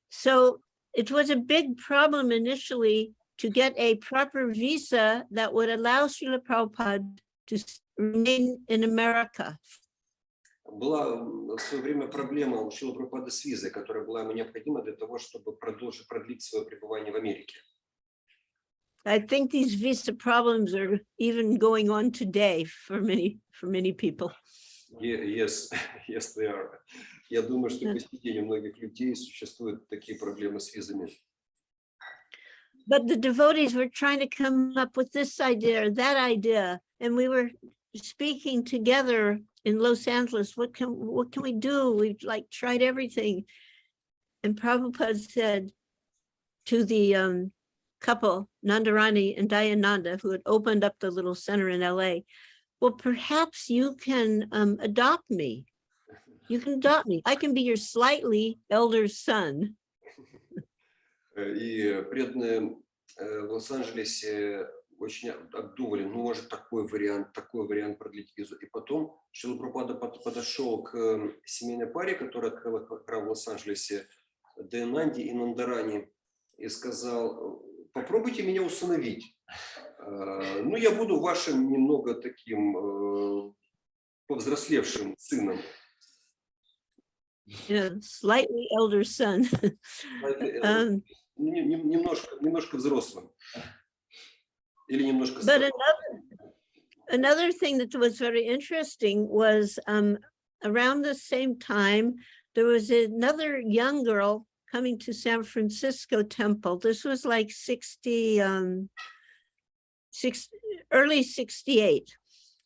So it was a big problem initially to get a proper visa that would allow Srila Prabhupada to remain in America. Была в свое время проблема у Шрилы Прабхупады с визой, которая была ему необходима для того, чтобы продлить свое пребывание в Америке. I think these visa problems are even going on today for many people. Yes, they are. Я думаю, что по сей день у многих людей существуют такие проблемы с визами. But the devotees were trying to come up with this idea or that idea, and we were speaking together in Los Angeles. What can we do? We've tried everything. And Prabhupada said, to the couple, Nandarani and Dayananda, who had opened up the little center in LA, well, perhaps you can adopt me. You can adopt me. I can be your slightly elder son. И преданные в Лос-Анджелесе очень обдумывали, ну, может, такой вариант продлить визу. И потом Шрила Прабхупада подошел к семейной паре, которая открыла храм в Лос-Анджелесе, Даянанде и Нандарани, и сказал: попробуйте меня усыновить. Ну, я буду вашим немного таким повзрослевшим сыном. Yeah, slightly elder son. Немножко взрослым. Или немножко But старым. another thing that was very interesting was around the same time, there was another young girl coming to San Francisco temple. This was like early 68.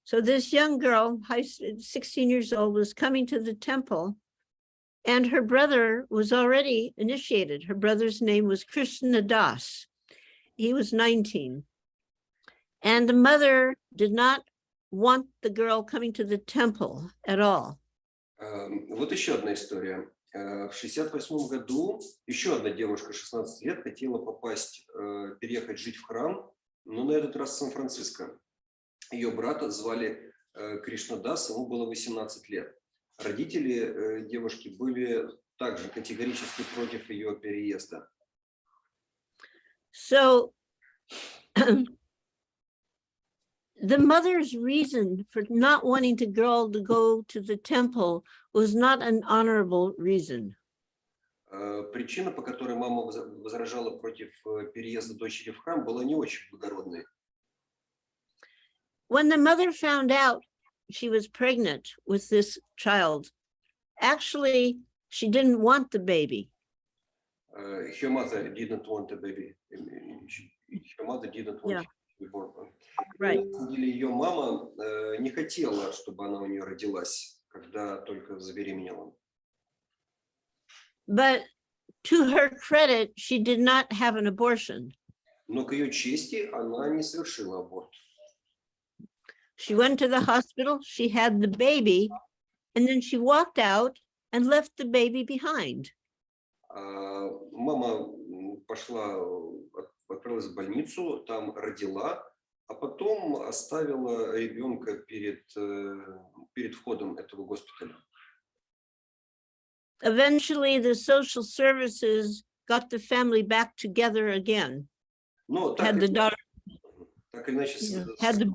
So this young girl, 16 years old, was coming to the temple, and her brother was already initiated. Her brother's name was Krishna Das. He was 19. And the mother did not want the girl coming to the temple at all. Вот еще одна история. В 68 году еще одна девушка, 16 лет, хотела переехать жить в храм, но на этот раз в Сан-Франциско. Ее брата звали Кришнадас, ему было 18 лет. Родители девушки были также категорически против ее переезда. So the mother's reason for not wanting the girl to go to the temple was not an honorable reason. Причина, по которой мама возражала против переезда дочери в храм, была не очень благородной. When the mother found out she was pregnant with this child, actually, she didn't want the baby. Her mother didn't want the baby. Her mother didn't want to be born. Right. На самом деле, ее мама не хотела, чтобы она у нее родилась, когда только забеременела. But to her credit, she did not have an abortion. Но к ее чести она не совершила аборт. She went to the hospital, she had the baby, and then she walked out and left the baby behind. Мама отправилась в больницу, там родила, а потом оставила ребенка перед входом этого госпиталя. Eventually, the social services got the family back together again. Но Had the daughter, так или иначе, had the,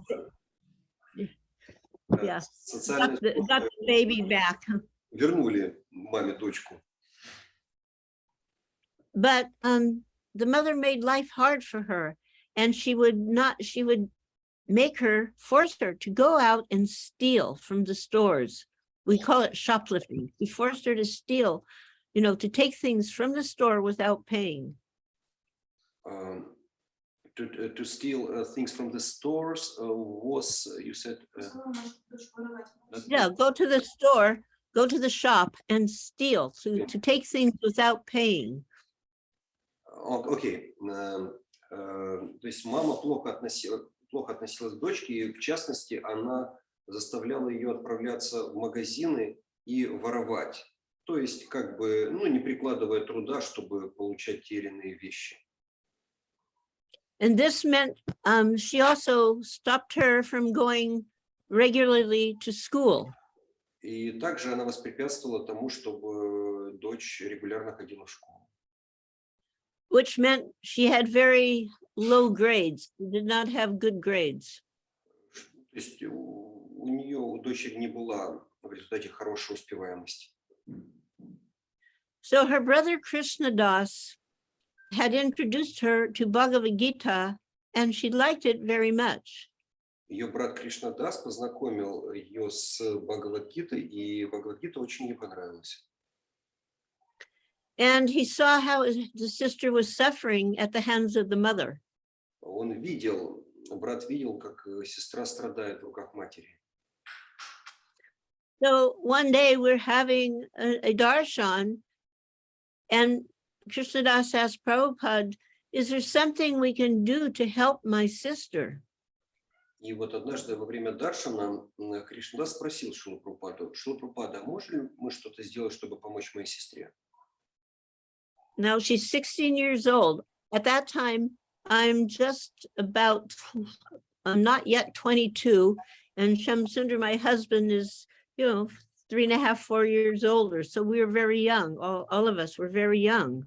yeah, got the baby back. Вернули маме дочку. But the mother made life hard for her, and she would force her to go out and steal from the stores. We call it shoplifting. He forced her to steal, to take things from the store without paying. To steal things from the stores was, you said? Yeah, go to the store, go to the shop and steal, to take things without paying. Окей. То есть мама плохо относилась к дочке, и в частности она заставляла ее отправляться в магазины и воровать. То есть как бы, не прикладывая труда, чтобы получать те или иные вещи. And this meant she also stopped her from going regularly to school. И также она воспрепятствовала тому, чтобы дочь регулярно ходила в школу. Which meant she had very low grades. She did not have good grades. То есть у дочери не была в результате хорошей успеваемости. So her brother Krishna Das had introduced her to Bhagavad-gita, and she liked it very much. Ее брат Кришна Дас познакомил ее с Бхагавад-гитой, и Бхагавад-гита очень ей понравилась. And he saw how the sister was suffering at the hands of the mother. Брат видел, как сестра страдает в руках матери. So one day we're having a darshan, and Krishnadas asked Prabhupada, is there something we can do to help my sister? И вот однажды во время даршана Кришнадас спросил Шрила Прабхупаду: Шрила Прабхупада, можем ли мы что-то сделать, чтобы помочь моей сестре? Now she's 16 years old. At that time, I'm not yet 22, and Shamsundar, my husband, is, 3.5, 4 years older. So we were very young. All of us were very young.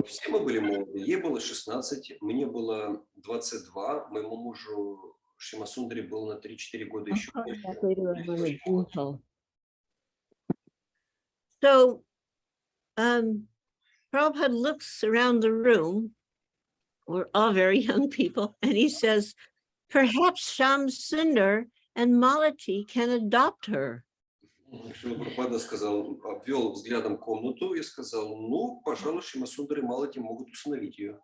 Все мы были молоды. Ей было 16, мне было 22, моему мужу Шримасундаре было на 3-4 года еще. So Prabhupada looks around the room. We're all very young people, and he says, perhaps Shamsundar and Malati can adopt her. Шрила Прабхупада сказал, обвел взглядом комнату и сказал: ну, пожалуй, Шримасундар и Малати могут усыновить ее.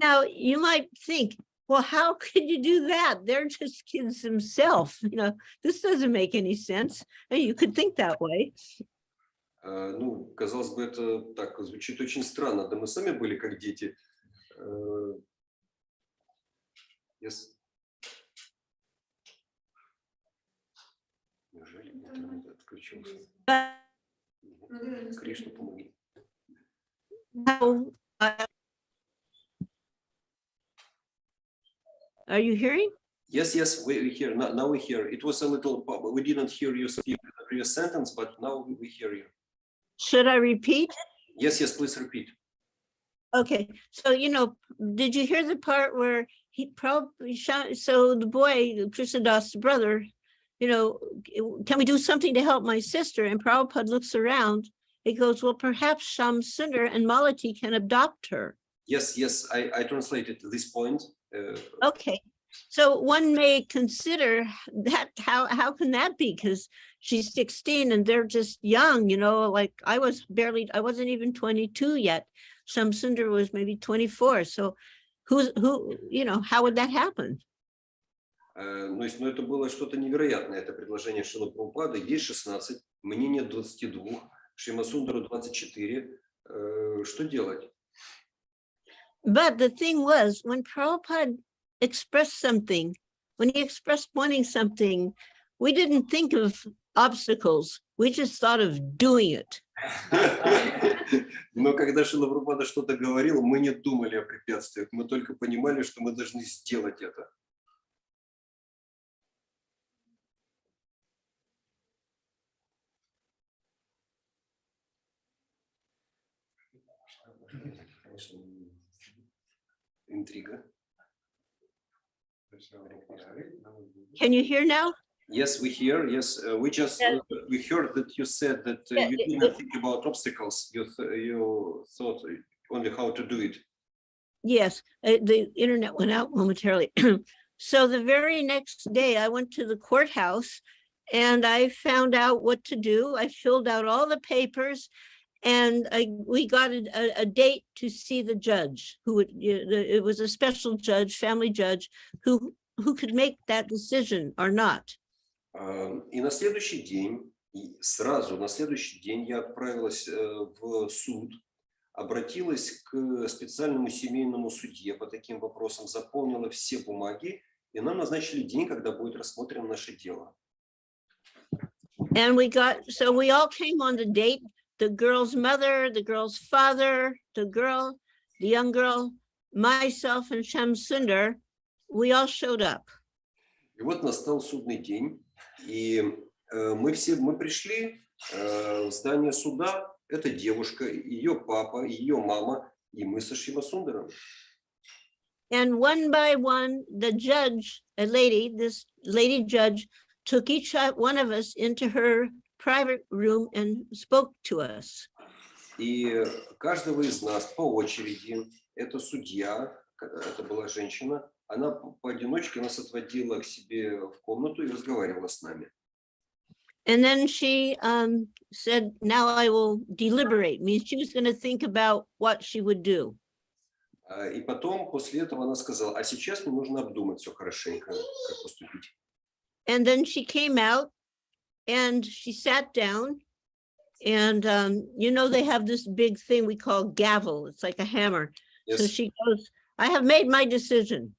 Now, you might think, well, how could you do that? They're just kids themselves. This doesn't make any sense. And you could think that way. Ну, казалось бы, это так звучит очень странно. Да мы сами были как дети. Yes. Неужели интернет отключился? Кришна, помоги. Are you hearing? Yes, we hear. Now we hear. It was a little, we didn't hear you speak the previous sentence, but now we hear you. Should I repeat? Yes, please repeat. Okay, so, did you hear the part where he probably shot, so the boy, Krishnadas' brother, can we do something to help my sister? And Prabhupada looks around, he goes, well, perhaps Shamsundar and Malati can adopt her. Yes, I translated this point. Okay, so one may consider that, how can that be? Because she's 16 and they're just young, like I wasn't even 22 yet. Shamsundar was maybe 24. So how would that happen? Ну, это было что-то невероятное, это предложение Шрилы Прабхупады. Ей 16, мне нет 22, Шримасундару 24. Что делать? But the thing was, when Prabhupada expressed something, when he expressed wanting something, we didn't think of obstacles. We just thought of doing it. Но когда Шрила Прабхупада что-то говорил, мы не думали о препятствиях, мы только понимали, что мы должны сделать это. Интрига. Can you hear now? Yes, we hear. Yes, we heard that you said that you didn't think about obstacles. You thought only how to do it. Yes, the internet went out momentarily. So the very next day, I went to the courthouse and I found out what to do. I filled out all the papers, and we got a date to see the judge, it was a special judge, family judge, who could make that decision or not. И на следующий день, сразу на следующий день я отправилась в суд, обратилась к специальному семейному судье по таким вопросам, заполнила все бумаги, и нам назначили день, когда будет рассмотрено наше дело. And we all came on the date. The girl's mother, the girl's father, the young girl, myself, and Shamsundar, we all showed up. И вот настал судный день, и мы пришли в здание суда. Это девушка, ее папа, ее мама, и мы со Шримасундаром. And one by one, the judge, this lady judge, took each one of us into her private room and spoke to us. И каждого из нас по очереди, эта судья, это была женщина, она поодиночке нас отводила к себе в комнату и разговаривала с нами. And then she said, now I will deliberate. Means she was going to think about what she would do. И потом, после этого, она сказала, а сейчас мне нужно обдумать все хорошенько, как поступить. And then she came out and she sat down And you know, they have this big thing we call gavel. It's like a hammer. So Yes. she goes, I have made my decision.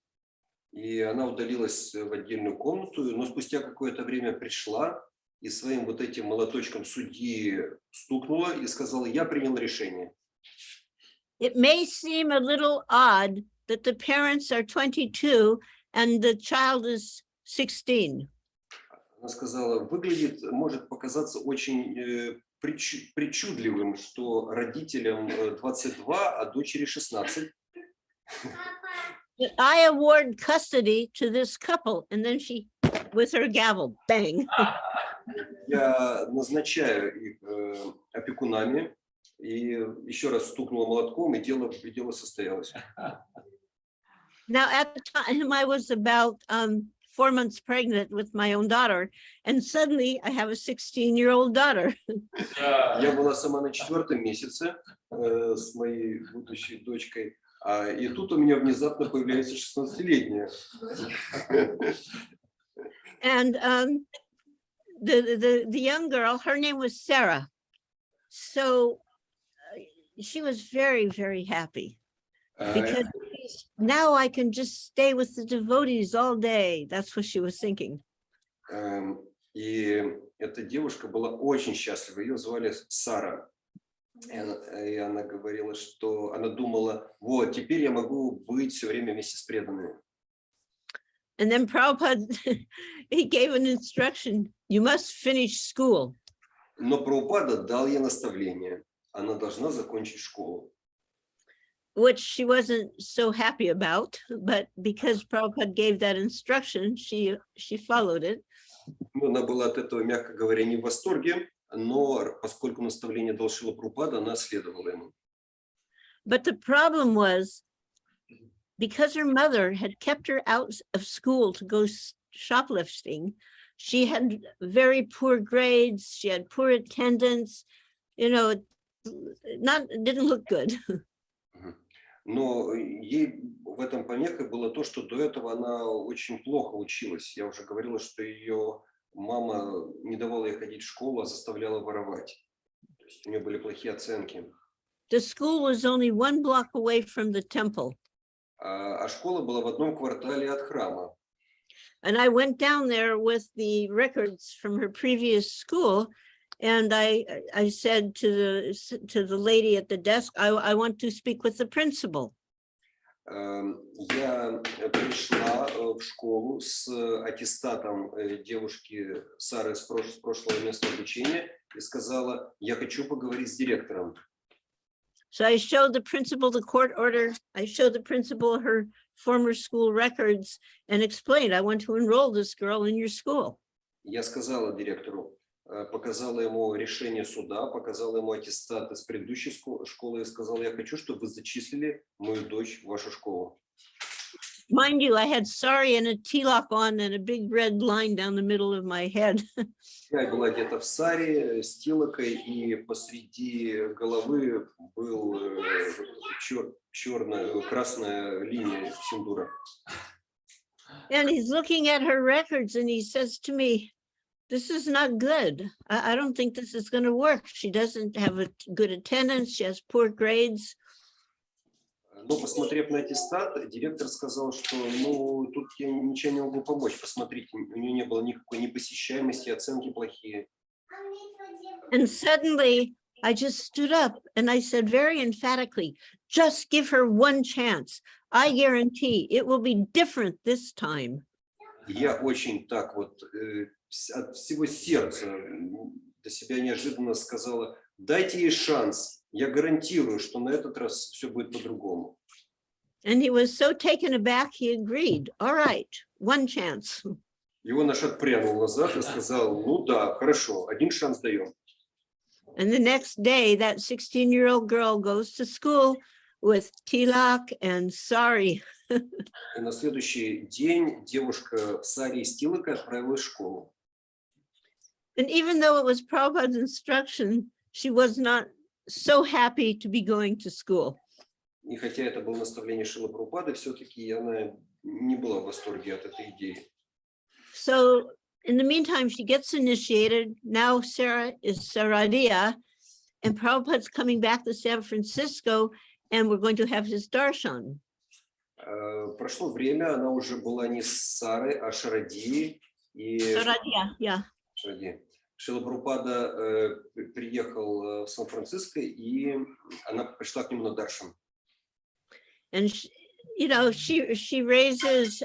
И она удалилась в отдельную комнату, но спустя какое-то время пришла и своим вот этим молоточком судьи стукнула и сказала: я принял решение. It may seem a little odd that the parents are 22 and the child is 16. Она сказала: выглядит, может показаться очень причудливым, что родителям 22, а дочери 16. I award custody to this couple, and then she, with her gavel, bang. Я назначаю их опекунами, и еще раз стукнула молотком, и дело состоялось. Now, at the time, I was about 4 months pregnant with my own daughter, and suddenly I have a 16-year-old daughter. Я была сама на 4-м месяце с моей будущей дочкой, и тут у меня внезапно появляется 16-летняя. And the young girl, her name was Sarah. So she was very, very happy because now I can just stay with the devotees all day. That's what she was thinking. И эта девушка была очень счастлива. Ее звали Сара. И она говорила, что она думала: вот, теперь я могу быть все время вместе с преданными. And then Prabhupada, he gave an instruction, you must finish school. Но Прабхупада дал ей наставление: она должна закончить школу. Which she wasn't so happy about, but because Prabhupada gave that instruction, she followed it. Она была от этого, мягко говоря, не в восторге, но поскольку наставление дал Шрила Прабхупада, она следовала ему. But the problem was, because her mother had kept her out of school to go shoplifting, she had very poor grades, she had poor attendance, you know, it didn't look good. Но ей в этом помехой было то, что до этого она очень плохо училась. Я уже говорила, что ее мама не давала ей ходить в школу, а заставляла воровать. То есть у нее были плохие оценки. The school was only 1 block away from the temple. А школа была в одном квартале от храма. And I went down there with the records from her previous school, and I said to the lady at the desk, I want to speak with the principal. Я пришла в школу с аттестатом девушки Сары с прошлого места обучения и сказала: я хочу поговорить с директором. So I showed the principal the court order. I showed the principal her former school records and explained, I want to enroll this girl in your school. Я сказала директору, показала ему решение суда, показала ему аттестат из предыдущей школы и сказала: я хочу, чтобы вы зачислили мою дочь в вашу школу. Mind you, I had sari and a tilak on and a big red line down the middle of my head. Я была где-то в саре с тилокой, и посреди головы был красная линия синдура. And he's looking at her records and he says to me, this is not good. I don't think this is going to work. She doesn't have a good attendance. She has poor grades. Но, посмотрев на аттестат, директор сказал, что тут я ничем не могу помочь. Посмотрите, у нее не было никакой непосещаемости, оценки плохие. And suddenly I just stood up and I said very emphatically, just give her one chance. I guarantee it will be different this time. Я очень так вот от всего сердца для себя неожиданно сказала: дайте ей шанс. Я гарантирую, что на этот раз все будет по-другому. And he was so taken aback, he agreed. All right, one chance. И он аж отпрянул назад и сказал: ну да, хорошо, один шанс даем. And the next day, that 16-year-old girl goes to school with tilak and sari. И на следующий день девушка в саре и с тилокой отправилась в школу. And even though it was Prabhupada's instruction, she was not so happy to be going to school. И хотя это было наставление Шрилы Прабхупады, все-таки она не была в восторге от этой идеи. So in the meantime, she gets initiated. Now Sarah is Saradia, and Prabhupada's coming back to San Francisco, and we're going to have his darshan. Прошло время, она уже была не с Сарой, а Шарадией. И Yeah. Шрила Прабхупада приехал в Сан-Франциско, и она пришла к нему на даршан. And she raises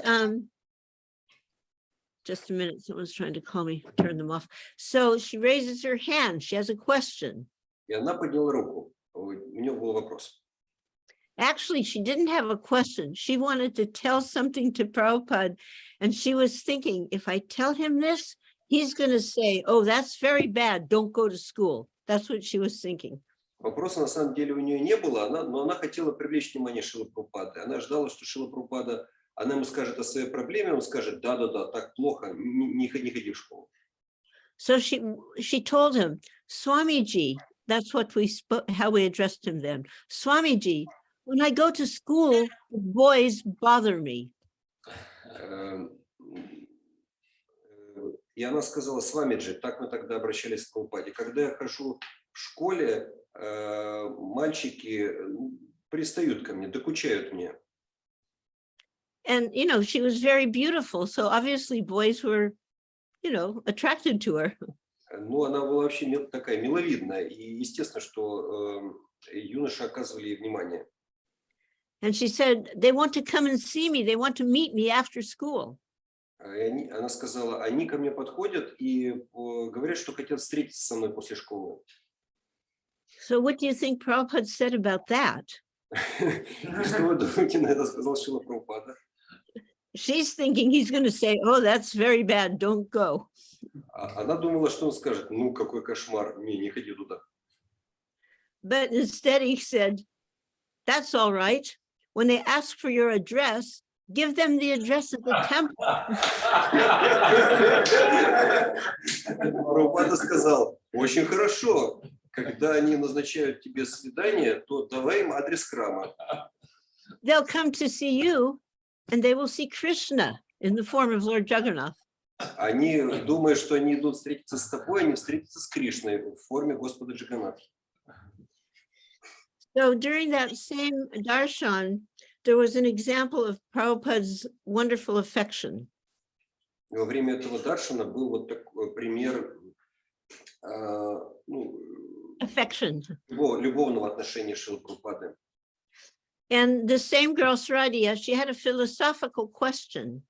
just a minute, someone's trying to call me, turn them off. So she raises her hand, she has a question. И она подняла руку, у нее был вопрос. Actually, she didn't have a question. She wanted to tell something to Prabhupada, and she was thinking, if I tell him this, he's going to say, oh, that's very bad, don't go to school. That's what she was thinking. Вопроса на самом деле у нее не было, но она хотела привлечь внимание Шрилы Прабхупады. Она ждала, что Шрила Прабхупада, она ему скажет о своей проблеме, он скажет, да, так плохо, не ходи в школу. So she told him, Swamiji, that's what how we addressed him then. Swamiji, when I go to school, the boys bother me. И она сказала, Свамиджи, так мы тогда обращались к Прабхупаде, когда я хожу в школе, мальчики пристают ко мне, докучают мне. And, she was very beautiful, so obviously boys were, attracted to her. Ну, она была вообще такая миловидная, и естественно, что юноши оказывали ей внимание. And she said, they want to come and see me, they want to meet me after school. Она сказала, они ко мне подходят и говорят, что хотят встретиться со мной после школы. So what do you think Prabhupada said about that? Что вы думаете, на это сказал Шрила Прабхупада? She's thinking he's going to say, oh, that's very bad, don't go. Она думала, что он скажет, ну, какой кошмар, не ходи туда. But instead he said, that's all right. When they ask for your address, give them the address of the temple. Прабхупада сказал, очень хорошо. Когда они назначают тебе свидание, то давай им адрес храма. They'll come to see you, and they will see Krishna in the form of Lord Jagannath. Они думают, что они идут встретиться с тобой, они встретятся с Кришной в форме Господа Джаганнатхи. So during that same darshan, there was an example of Prabhupada's wonderful affection. Во время этого даршана был вот такой пример Affection. любовного отношения Шрилы Прабхупады. And the same girl, Sradia, she had a philosophical question.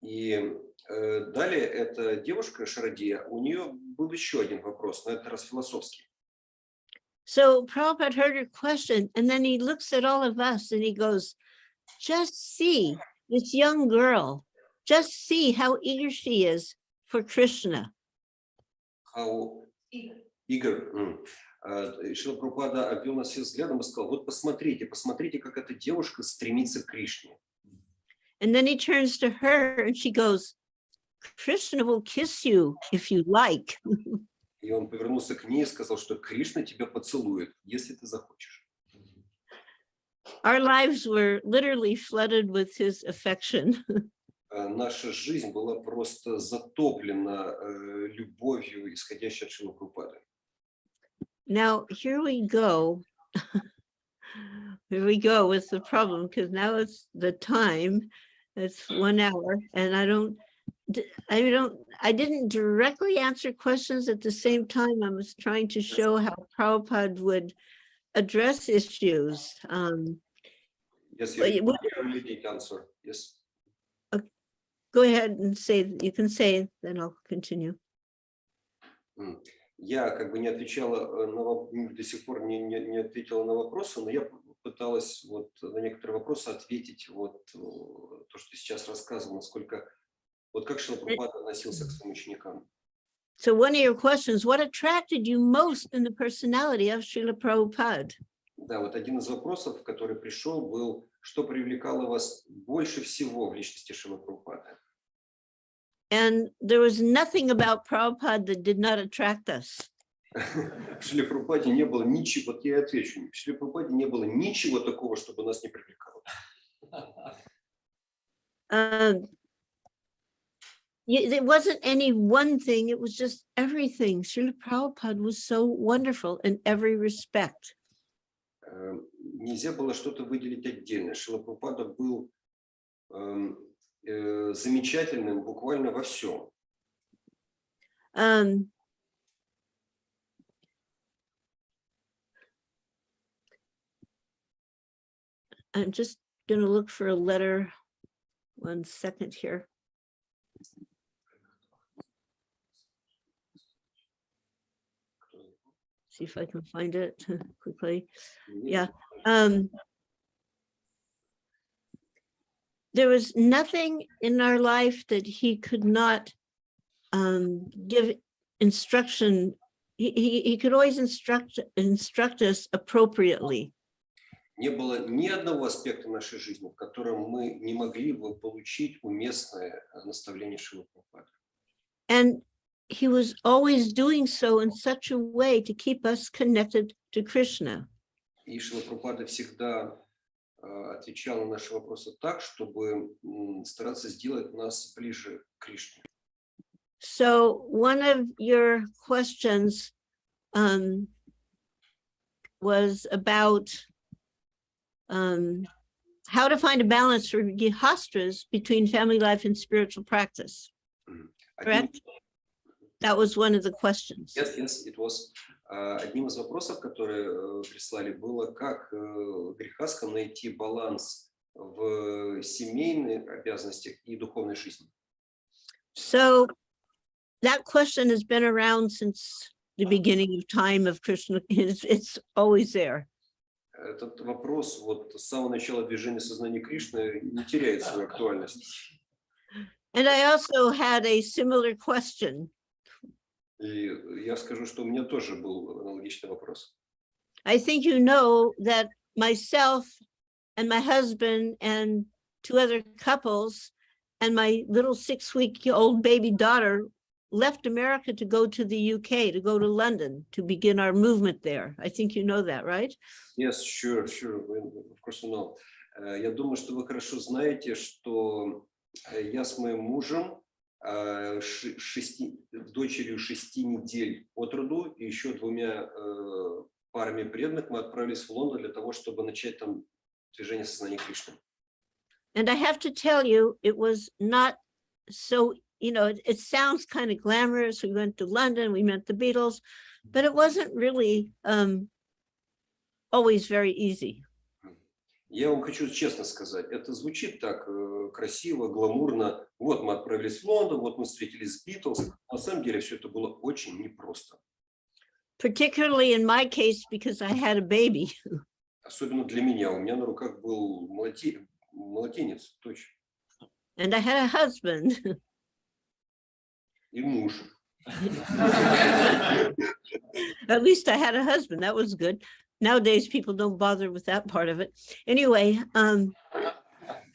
И далее эта девушка Шарадия, у нее был еще один вопрос, на этот раз философский. So Prabhupada heard her question, and then he looks at all of us and he goes, just see this young girl, just see how eager she is for Krishna. Игорь, Шрила Прабхупада обвел нас всех взглядом и сказал, вот посмотрите, как эта девушка стремится к Кришне. And then he turns to her and she goes, Krishna will kiss you if you like. И он повернулся к ней и сказал, что Кришна тебя поцелует, если ты захочешь. Our lives were literally flooded with his affection. Наша жизнь была просто затоплена любовью, исходящей от Шрилы Прабхупады. Now, here we go. Here we go with the problem, because now it's the time. It's 1 hour, and I didn't directly answer questions at the same time. I was trying to show how Prabhupada would address issues. Yes, you can answer. Yes. Go ahead and say, you can say, then I'll continue. Я как бы не отвечала до сих пор не ответила на вопросы, но я пыталась вот на некоторые вопросы ответить вот то, что сейчас рассказывал, насколько вот как Шрила Прабхупада относился к своим ученикам. So one of your questions, what attracted you most in the personality of Srila Prabhupada? Да, вот один из вопросов, который пришел, был, что привлекало вас больше всего в личности Шрилы Прабхупады? And there was nothing about Prabhupada that did not attract us. В Шриле Прабхупаде не было ничего, вот я отвечу, в Шриле Прабхупаде не было ничего такого, чтобы нас не привлекало. There wasn't any one thing, it was just everything. Srila Prabhupada was so wonderful in every respect. Нельзя было что-то выделить отдельно. Шрила Прабхупада был замечательным буквально во всем. I'm just going to look for a letter. 1 second here. See if I can find it quickly. Yeah. There was nothing in our life that he could not give instruction. He could always instruct us appropriately. Не было ни одного аспекта нашей жизни, в котором мы не могли бы получить уместное наставление Шрилы Прабхупады. And he was always doing so in such a way to keep us connected to Krishna. И Шрила Прабхупада всегда отвечал на наши вопросы так, чтобы стараться сделать нас ближе к Кришне. So one of your questions was about how to find a balance for gihastras between family life and spiritual practice. Correct? That was one of the questions. Yes, it was. Одним из вопросов, которые прислали, было, как грехаскам найти баланс в семейных обязанностях и духовной жизни. So that question has been around since the beginning of time of Krishna. It's always there. Этот вопрос вот с самого начала движения сознания Кришны не теряет свою актуальность. And I also had a similar question. И я скажу, что у меня тоже был аналогичный вопрос. I think you know that myself and my husband and 2 other couples and my little 6-week-old baby daughter left America to go to the UK, to go to London, to begin our movement there. I think you know that, right? Yes, sure. Of course you know. Я думаю, что вы хорошо знаете, что я с моим мужем, дочерью 6 недель от роду и еще 2 парами преданных мы отправились в Лондон для того, чтобы начать там движение сознания Кришны. And I have to tell you, it was not so, you know, it sounds kind of glamorous. We went to London, we met the Beatles, but it wasn't really always very easy. Я вам хочу честно сказать, это звучит так красиво, гламурно. Вот мы отправились в Лондон, вот мы встретились с Beatles. На самом деле все это было очень непросто. Particularly in my case, because I had a baby. Особенно для меня. У меня на руках был младенец, точно. And I had a husband. И муж. At least I had a husband. That was good. Nowadays, people don't bother with that part of it. Anyway.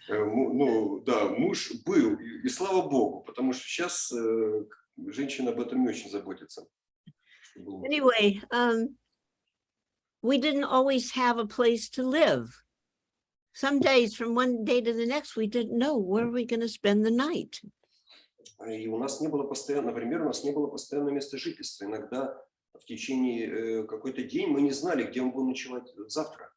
Ну, да, муж был, и слава Богу, потому что сейчас женщины об этом не очень заботятся. Anyway, we didn't always have a place to live. Some days, from one day to the next, we didn't know where we were going to spend the night. И у нас не было постоянно, например, у нас не было постоянного места жительства. Иногда в течение какой-то день мы не знали, где мы будем ночевать завтра.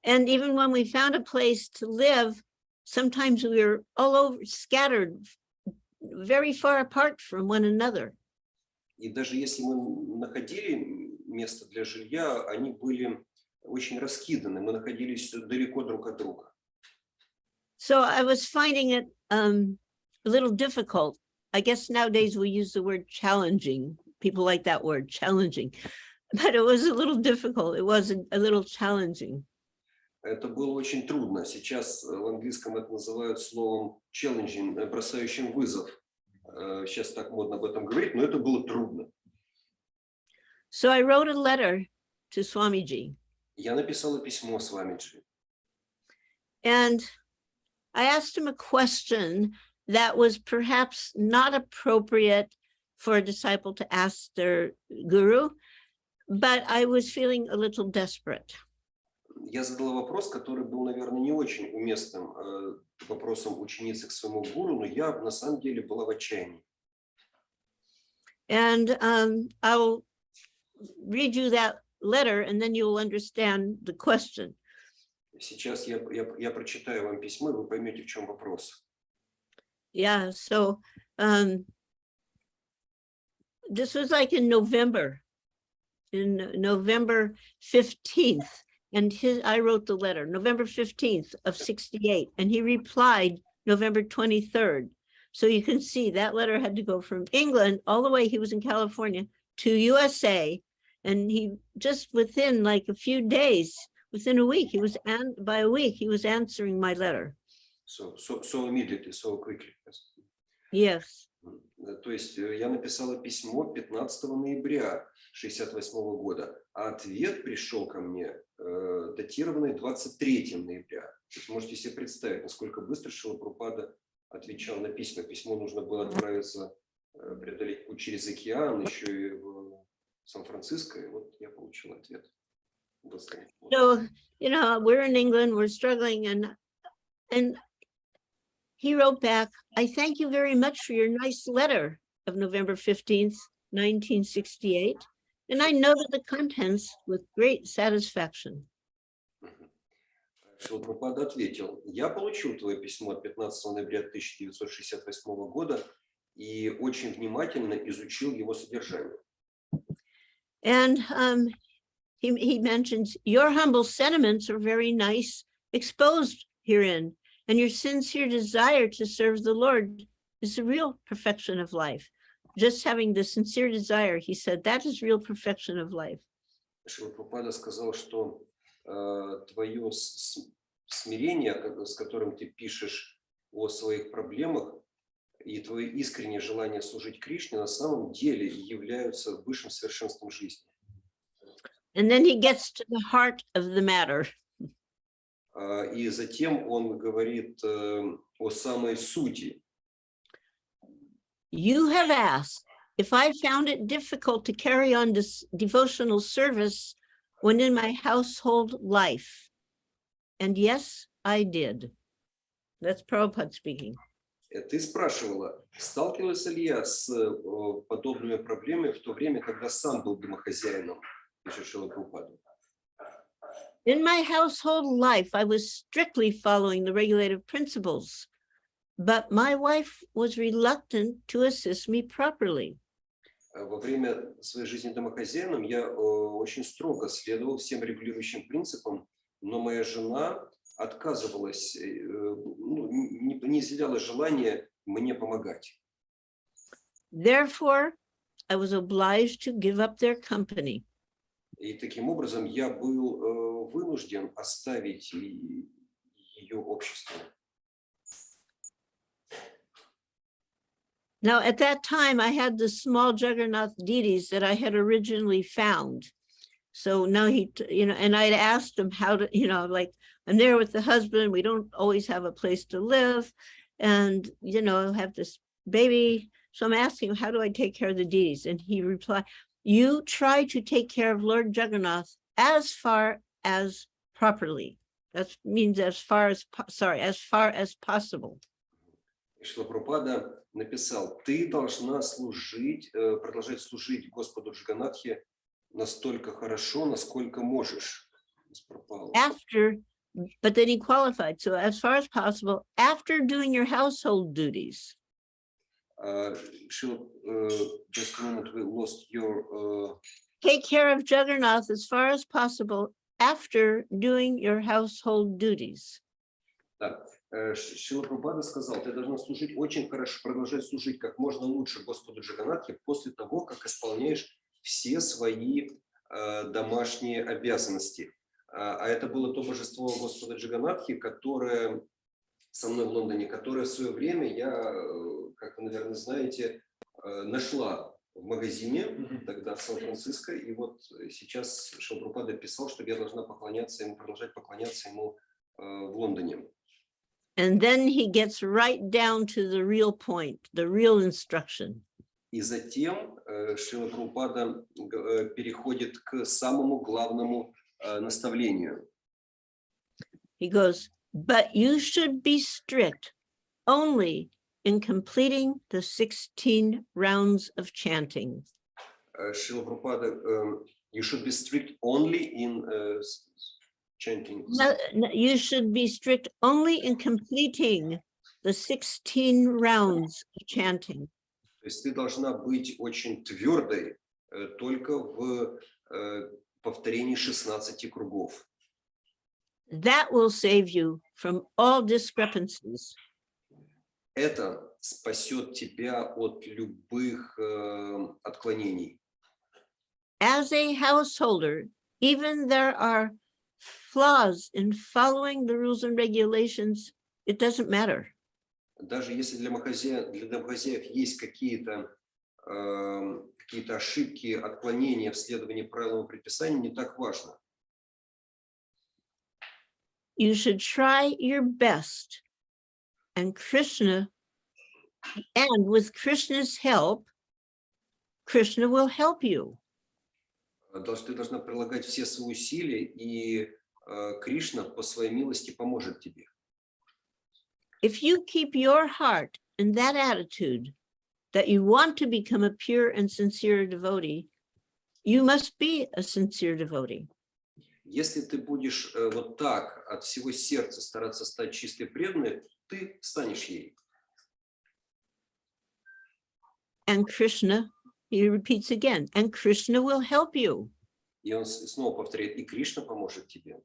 And even when we found a place to live, sometimes we were all over, scattered, very far apart from one another. И даже если мы находили место для жилья, они были очень раскиданы, мы находились далеко друг от друга. So I was finding it a little difficult. I guess nowadays we use the word challenging. People like that word, challenging. But it was a little difficult. It was a little challenging. Это было очень трудно. Сейчас в английском это называют словом challenging, бросающим вызов. Сейчас так модно об этом говорить, но это было трудно. So I wrote a letter to Swamiji. Я написала письмо Swamiji. And I asked him a question that was perhaps not appropriate for a disciple to ask their guru, but I was feeling a little desperate. я задала вопрос, который был, наверное, не очень уместным вопросом ученицы к своему гуру, но я на самом деле была в отчаянии. And I'll read you that letter, and then you'll understand the question. Сейчас я прочитаю вам письмо, и вы поймете, в чем вопрос. Yeah, so this was like in November 15th, and I wrote the letter, November 15th of 68, and he replied November 23rd. So you can see that letter had to go from England all the way, he was in California, to USA, and he just within like a few days, within a week, by a week, he was answering my letter. So immediately, so quickly. Yes. То есть я написала письмо 15 ноября 68 года, а ответ пришел ко мне датированный 23 ноября. То есть можете себе представить, насколько быстро Шрила Прабхупада отвечал на письма. Письмо нужно было отправиться, преодолеть путь через океан, еще и в Сан-Франциско, и вот я получил ответ. So, you know, we're in England, we're struggling, and he wrote back, I thank you very much for your nice letter of November 15th, 1968, and I noted the contents with great satisfaction. Шрила Прабхупада ответил, я получил твое письмо от 15 ноября 1968 года и очень внимательно изучил его содержание. And he mentions, your humble sentiments are very nice, exposed herein, and your sincere desire to serve the Lord is the real perfection of life. Just having the sincere desire, he said, that is real perfection of life. Шрила Прабхупада сказал, что твое смирение, с которым ты пишешь о своих проблемах, и твое искреннее желание служить Кришне на самом деле являются высшим совершенством жизни. And then he gets to the heart of the matter. И затем он говорит о самой сути. You have asked if I found it difficult to carry on this devotional service when in my household life. And yes, I did. That's Prabhupada speaking. Ты спрашивала, сталкивалась ли я с подобными проблемами в то время, когда сам был домохозяином, пишет Шрила Прабхупада. In my household life, I was strictly following the regulative principles, but my wife was reluctant to assist me properly. Во время своей жизни домохозяином я очень строго следовал всем регулирующим принципам, но моя жена отказывалась, не изъявляла желания мне помогать. Therefore, I was obliged to give up their company. И таким образом я был вынужден оставить ее общество. Now, at that time, I had the small Jagannath deities that I had originally found. So now and I'd asked him how to, like, I'm there with the husband, we don't always have a place to live, and, have this baby. So I'm asking him, how do I take care of the deities? And he replied, you try to take care of Lord Jagannath as far as properly. That means as far as possible. Шрила Прабхупада написал, ты должна продолжать служить Господу Джаганнатхе настолько хорошо, насколько можешь. But then he qualified, so as far as possible, after doing your household duties. Just a moment, we lost your... Take care of Jagannath as far as possible after doing your household duties. Да. Шрила Прабхупада сказал, ты должна служить очень хорошо, продолжать служить как можно лучше Господу Джаганнатхе после того, как исполняешь все свои домашние обязанности. А это было то божество Господа Джаганнатхи, которое со мной в Лондоне, которое в свое время я, как вы, наверное, знаете, нашла в магазине, тогда в Сан-Франциско, и вот сейчас Шрила Прабхупада писал, что я должна поклоняться ему, продолжать поклоняться ему в Лондоне. And then he gets right down to the real point, the real instruction. И затем Шрила Прабхупада переходит к самому главному наставлению. he goes, but you should be strict only in completing the 16 rounds of chanting. Шрила Прабхупада, you should be strict only in chanting. No, you should be strict only in completing the 16 rounds of chanting. То есть ты должна быть очень твердой только в повторении 16 кругов. That will save you from all discrepancies. Это спасет тебя от любых отклонений. As a householder, even there are flaws in following the rules and regulations, it doesn't matter. Даже если для домохозяев есть какие-то ошибки, отклонения в следовании правилам и предписаниям, не так важно. You should try your best, and with Krishna's help, Krishna will help you. Ты должна прилагать все свои усилия, и Кришна по своей милости поможет тебе. If you keep your heart in that attitude that you want to become a pure and sincere devotee, you must be a sincere devotee. Если ты будешь вот так от всего сердца стараться стать чистой преданной, ты станешь ей. And Krishna, he repeats again, and Krishna will help you. И он снова повторяет, и Кришна поможет тебе.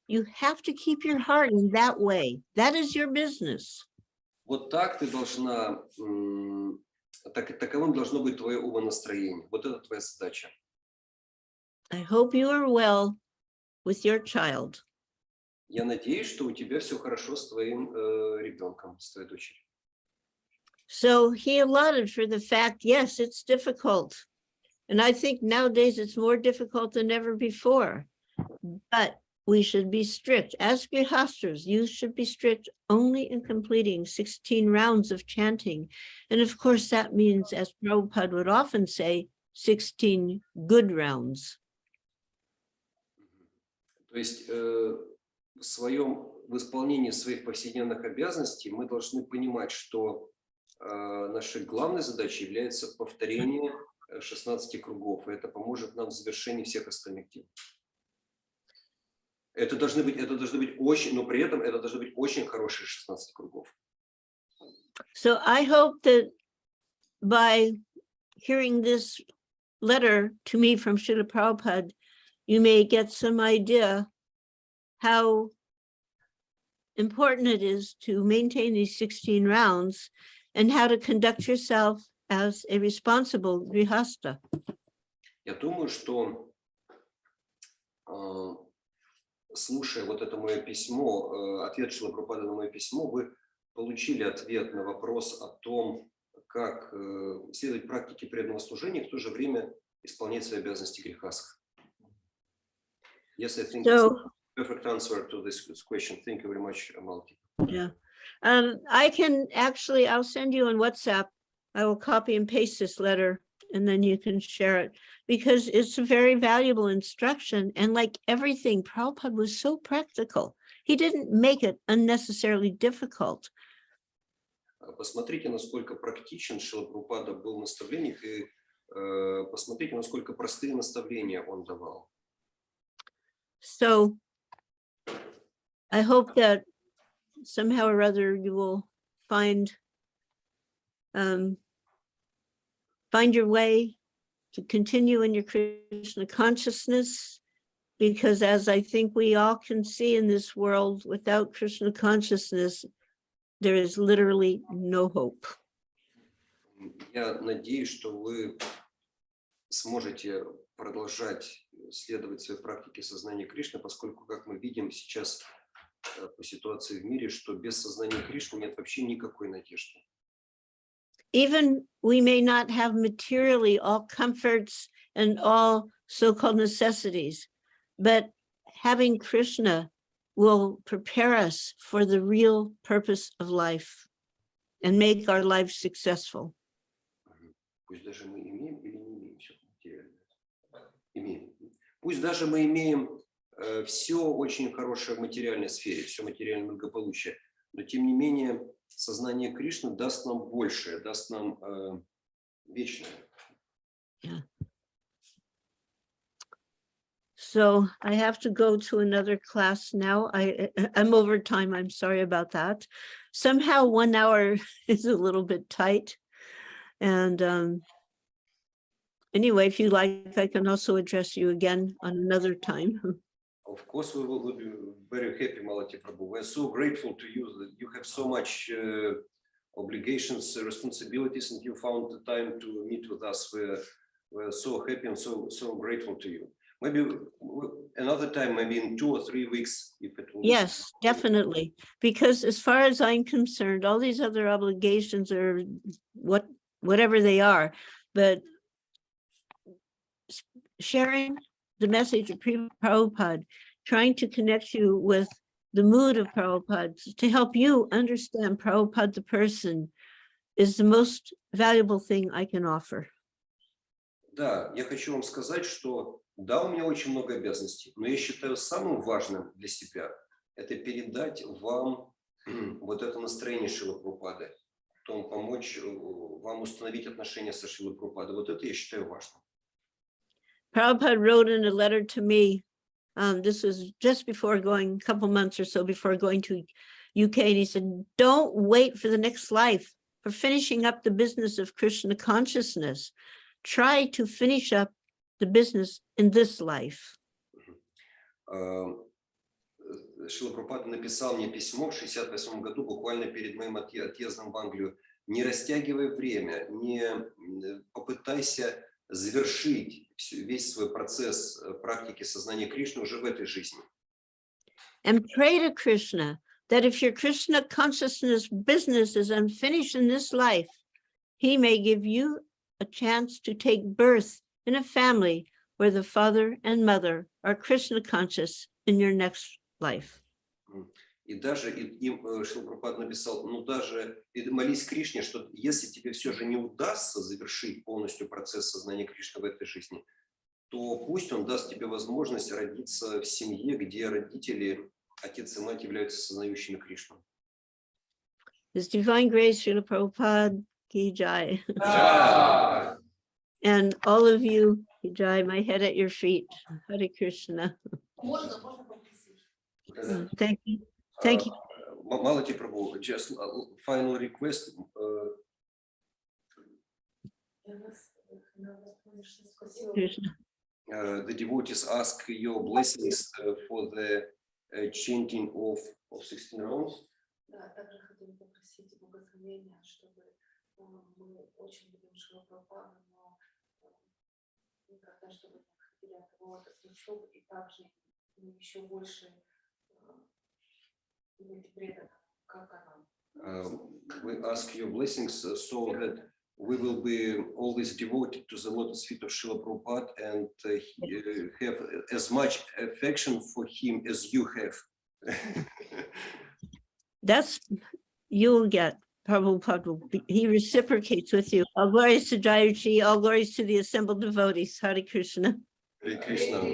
You have to keep your heart in that way. That is your business. Вот так ты должна, таковым должно быть твое умонастроение. Вот это твоя задача. I hope you are well with your child. Я надеюсь, что у тебя все хорошо с твоим ребенком, с твоей дочерью. So he allotted for the fact, yes, it's difficult. And I think nowadays it's more difficult than ever before. But we should be strict. As grihastas, you should be strict only in completing 16 rounds of chanting. And of course, that means, as Prabhupada would often say, 16 good rounds. То есть в исполнении своих повседневных обязанностей мы должны понимать, что нашей главной задачей является повторение 16 кругов, и это поможет нам в завершении всех остальных дел. Это должны быть очень, но при этом это должны быть очень хорошие 16 кругов. So I hope that by hearing this letter to me from Srila Prabhupada, you may get some idea how important it is to maintain these 16 rounds and how to conduct yourself as a responsible grihasta. Я думаю, что слушая вот это мое письмо, ответ Шрилы Прабхупады на мое письмо, вы получили ответ на вопрос о том, как следовать практике преданного служения, и в то же время исполнять свои обязанности грехастха. Yes, I think it's a perfect answer to this question. Thank you very much, Malati. Yeah. I'll send you on WhatsApp. I will copy and paste this letter, and then you can share it, because it's a very valuable instruction. And like everything, Prabhupada was so practical. He didn't make it unnecessarily difficult. Посмотрите, насколько практичен Шрила Прабхупада был в наставлениях, и посмотрите, насколько простые наставления он давал. So I hope that somehow or other you will find your way to continue in your Krishna consciousness, because as I think we all can see in this world, without Krishna consciousness, there is literally no hope. Я надеюсь, что вы сможете продолжать следовать своей практике сознания Кришны, поскольку, как мы видим сейчас по ситуации в мире, что без сознания Кришны нет вообще никакой надежды. Even we may not have materially all comforts and all so-called necessities, but having Krishna will prepare us for the real purpose of life and make our life successful. Пусть даже мы имеем или не имеем все материальное. Имеем. Пусть даже мы имеем все очень хорошее в материальной сфере, все материальное благополучие, но тем не менее сознание Кришны даст нам большее, даст нам вечное. Yeah. So I have to go to another class now. I'm over time. I'm sorry about that. Somehow 1 hour is a little bit tight. And anyway, if you like, I can also address you again on another time. Of course, we will be very happy, Malati Prabhu. We're so grateful to you that you have so much obligations, responsibilities, and you found the time to meet with us. We're so happy and so grateful to you. Maybe another time, maybe in 2 or 3 weeks, if it will. Yes, definitely. Because as far as I'm concerned, all these other obligations are whatever they are, but sharing the message of Prabhupada, trying to connect you with the mood of Prabhupada, to help you understand Prabhupada the person, is the most valuable thing I can offer. Да, я хочу вам сказать, что да, у меня очень много обязанностей, но я считаю самым важным для себя это передать вам вот это настроение Шрилы Прабхупады, том помочь вам установить отношения со Шрилой Прабхупадой. Вот это я считаю важным. Prabhupada wrote in a letter to me, this was just before going, a couple months or so before going to UK, and he said, don't wait for the next life, for finishing up the business of Krishna consciousness. Try to finish up the business in this life. Шрила Прабхупада написал мне письмо в 1968 году, буквально перед моим отъездом в Англию. Не растягивай время, не попытайся завершить весь свой процесс практики сознания Кришны уже в этой жизни. And pray to Krishna that if your Krishna consciousness business is unfinished in this life, he may give you a chance to take birth in a family where the father and mother are Krishna conscious in your next life. И даже Шрила Прабхупада написал, ну даже молись Кришне, что если тебе все же не удастся завершить полностью процесс сознания Кришны в этой жизни, то пусть он даст тебе возможность родиться в семье, где родители, отец и мать являются сознающими Кришну. His Divine Grace, Srila Prabhupada ki jai. And all of you, ki jai, my head at your feet. Hare Krishna. Thank you. Thank you. Malati Prabhu, just final request. The devotees ask your blessings for the chanting of 16 rounds. Да, также хотим попросить благословения, чтобы мы очень любим Шрилу Прабхупаду, но никогда, чтобы не отходили от кого-то слушал, и также еще больше быть преданным, как она. We ask your blessings so that we will be always devoted to the lotus feet of Srila Prabhupada and have as much affection for him as you have. That's, you'll get, Prabhupada, he reciprocates with you. All glories to Jayaji, all glories to the assembled devotees. Hare Krishna. Hare Krishna.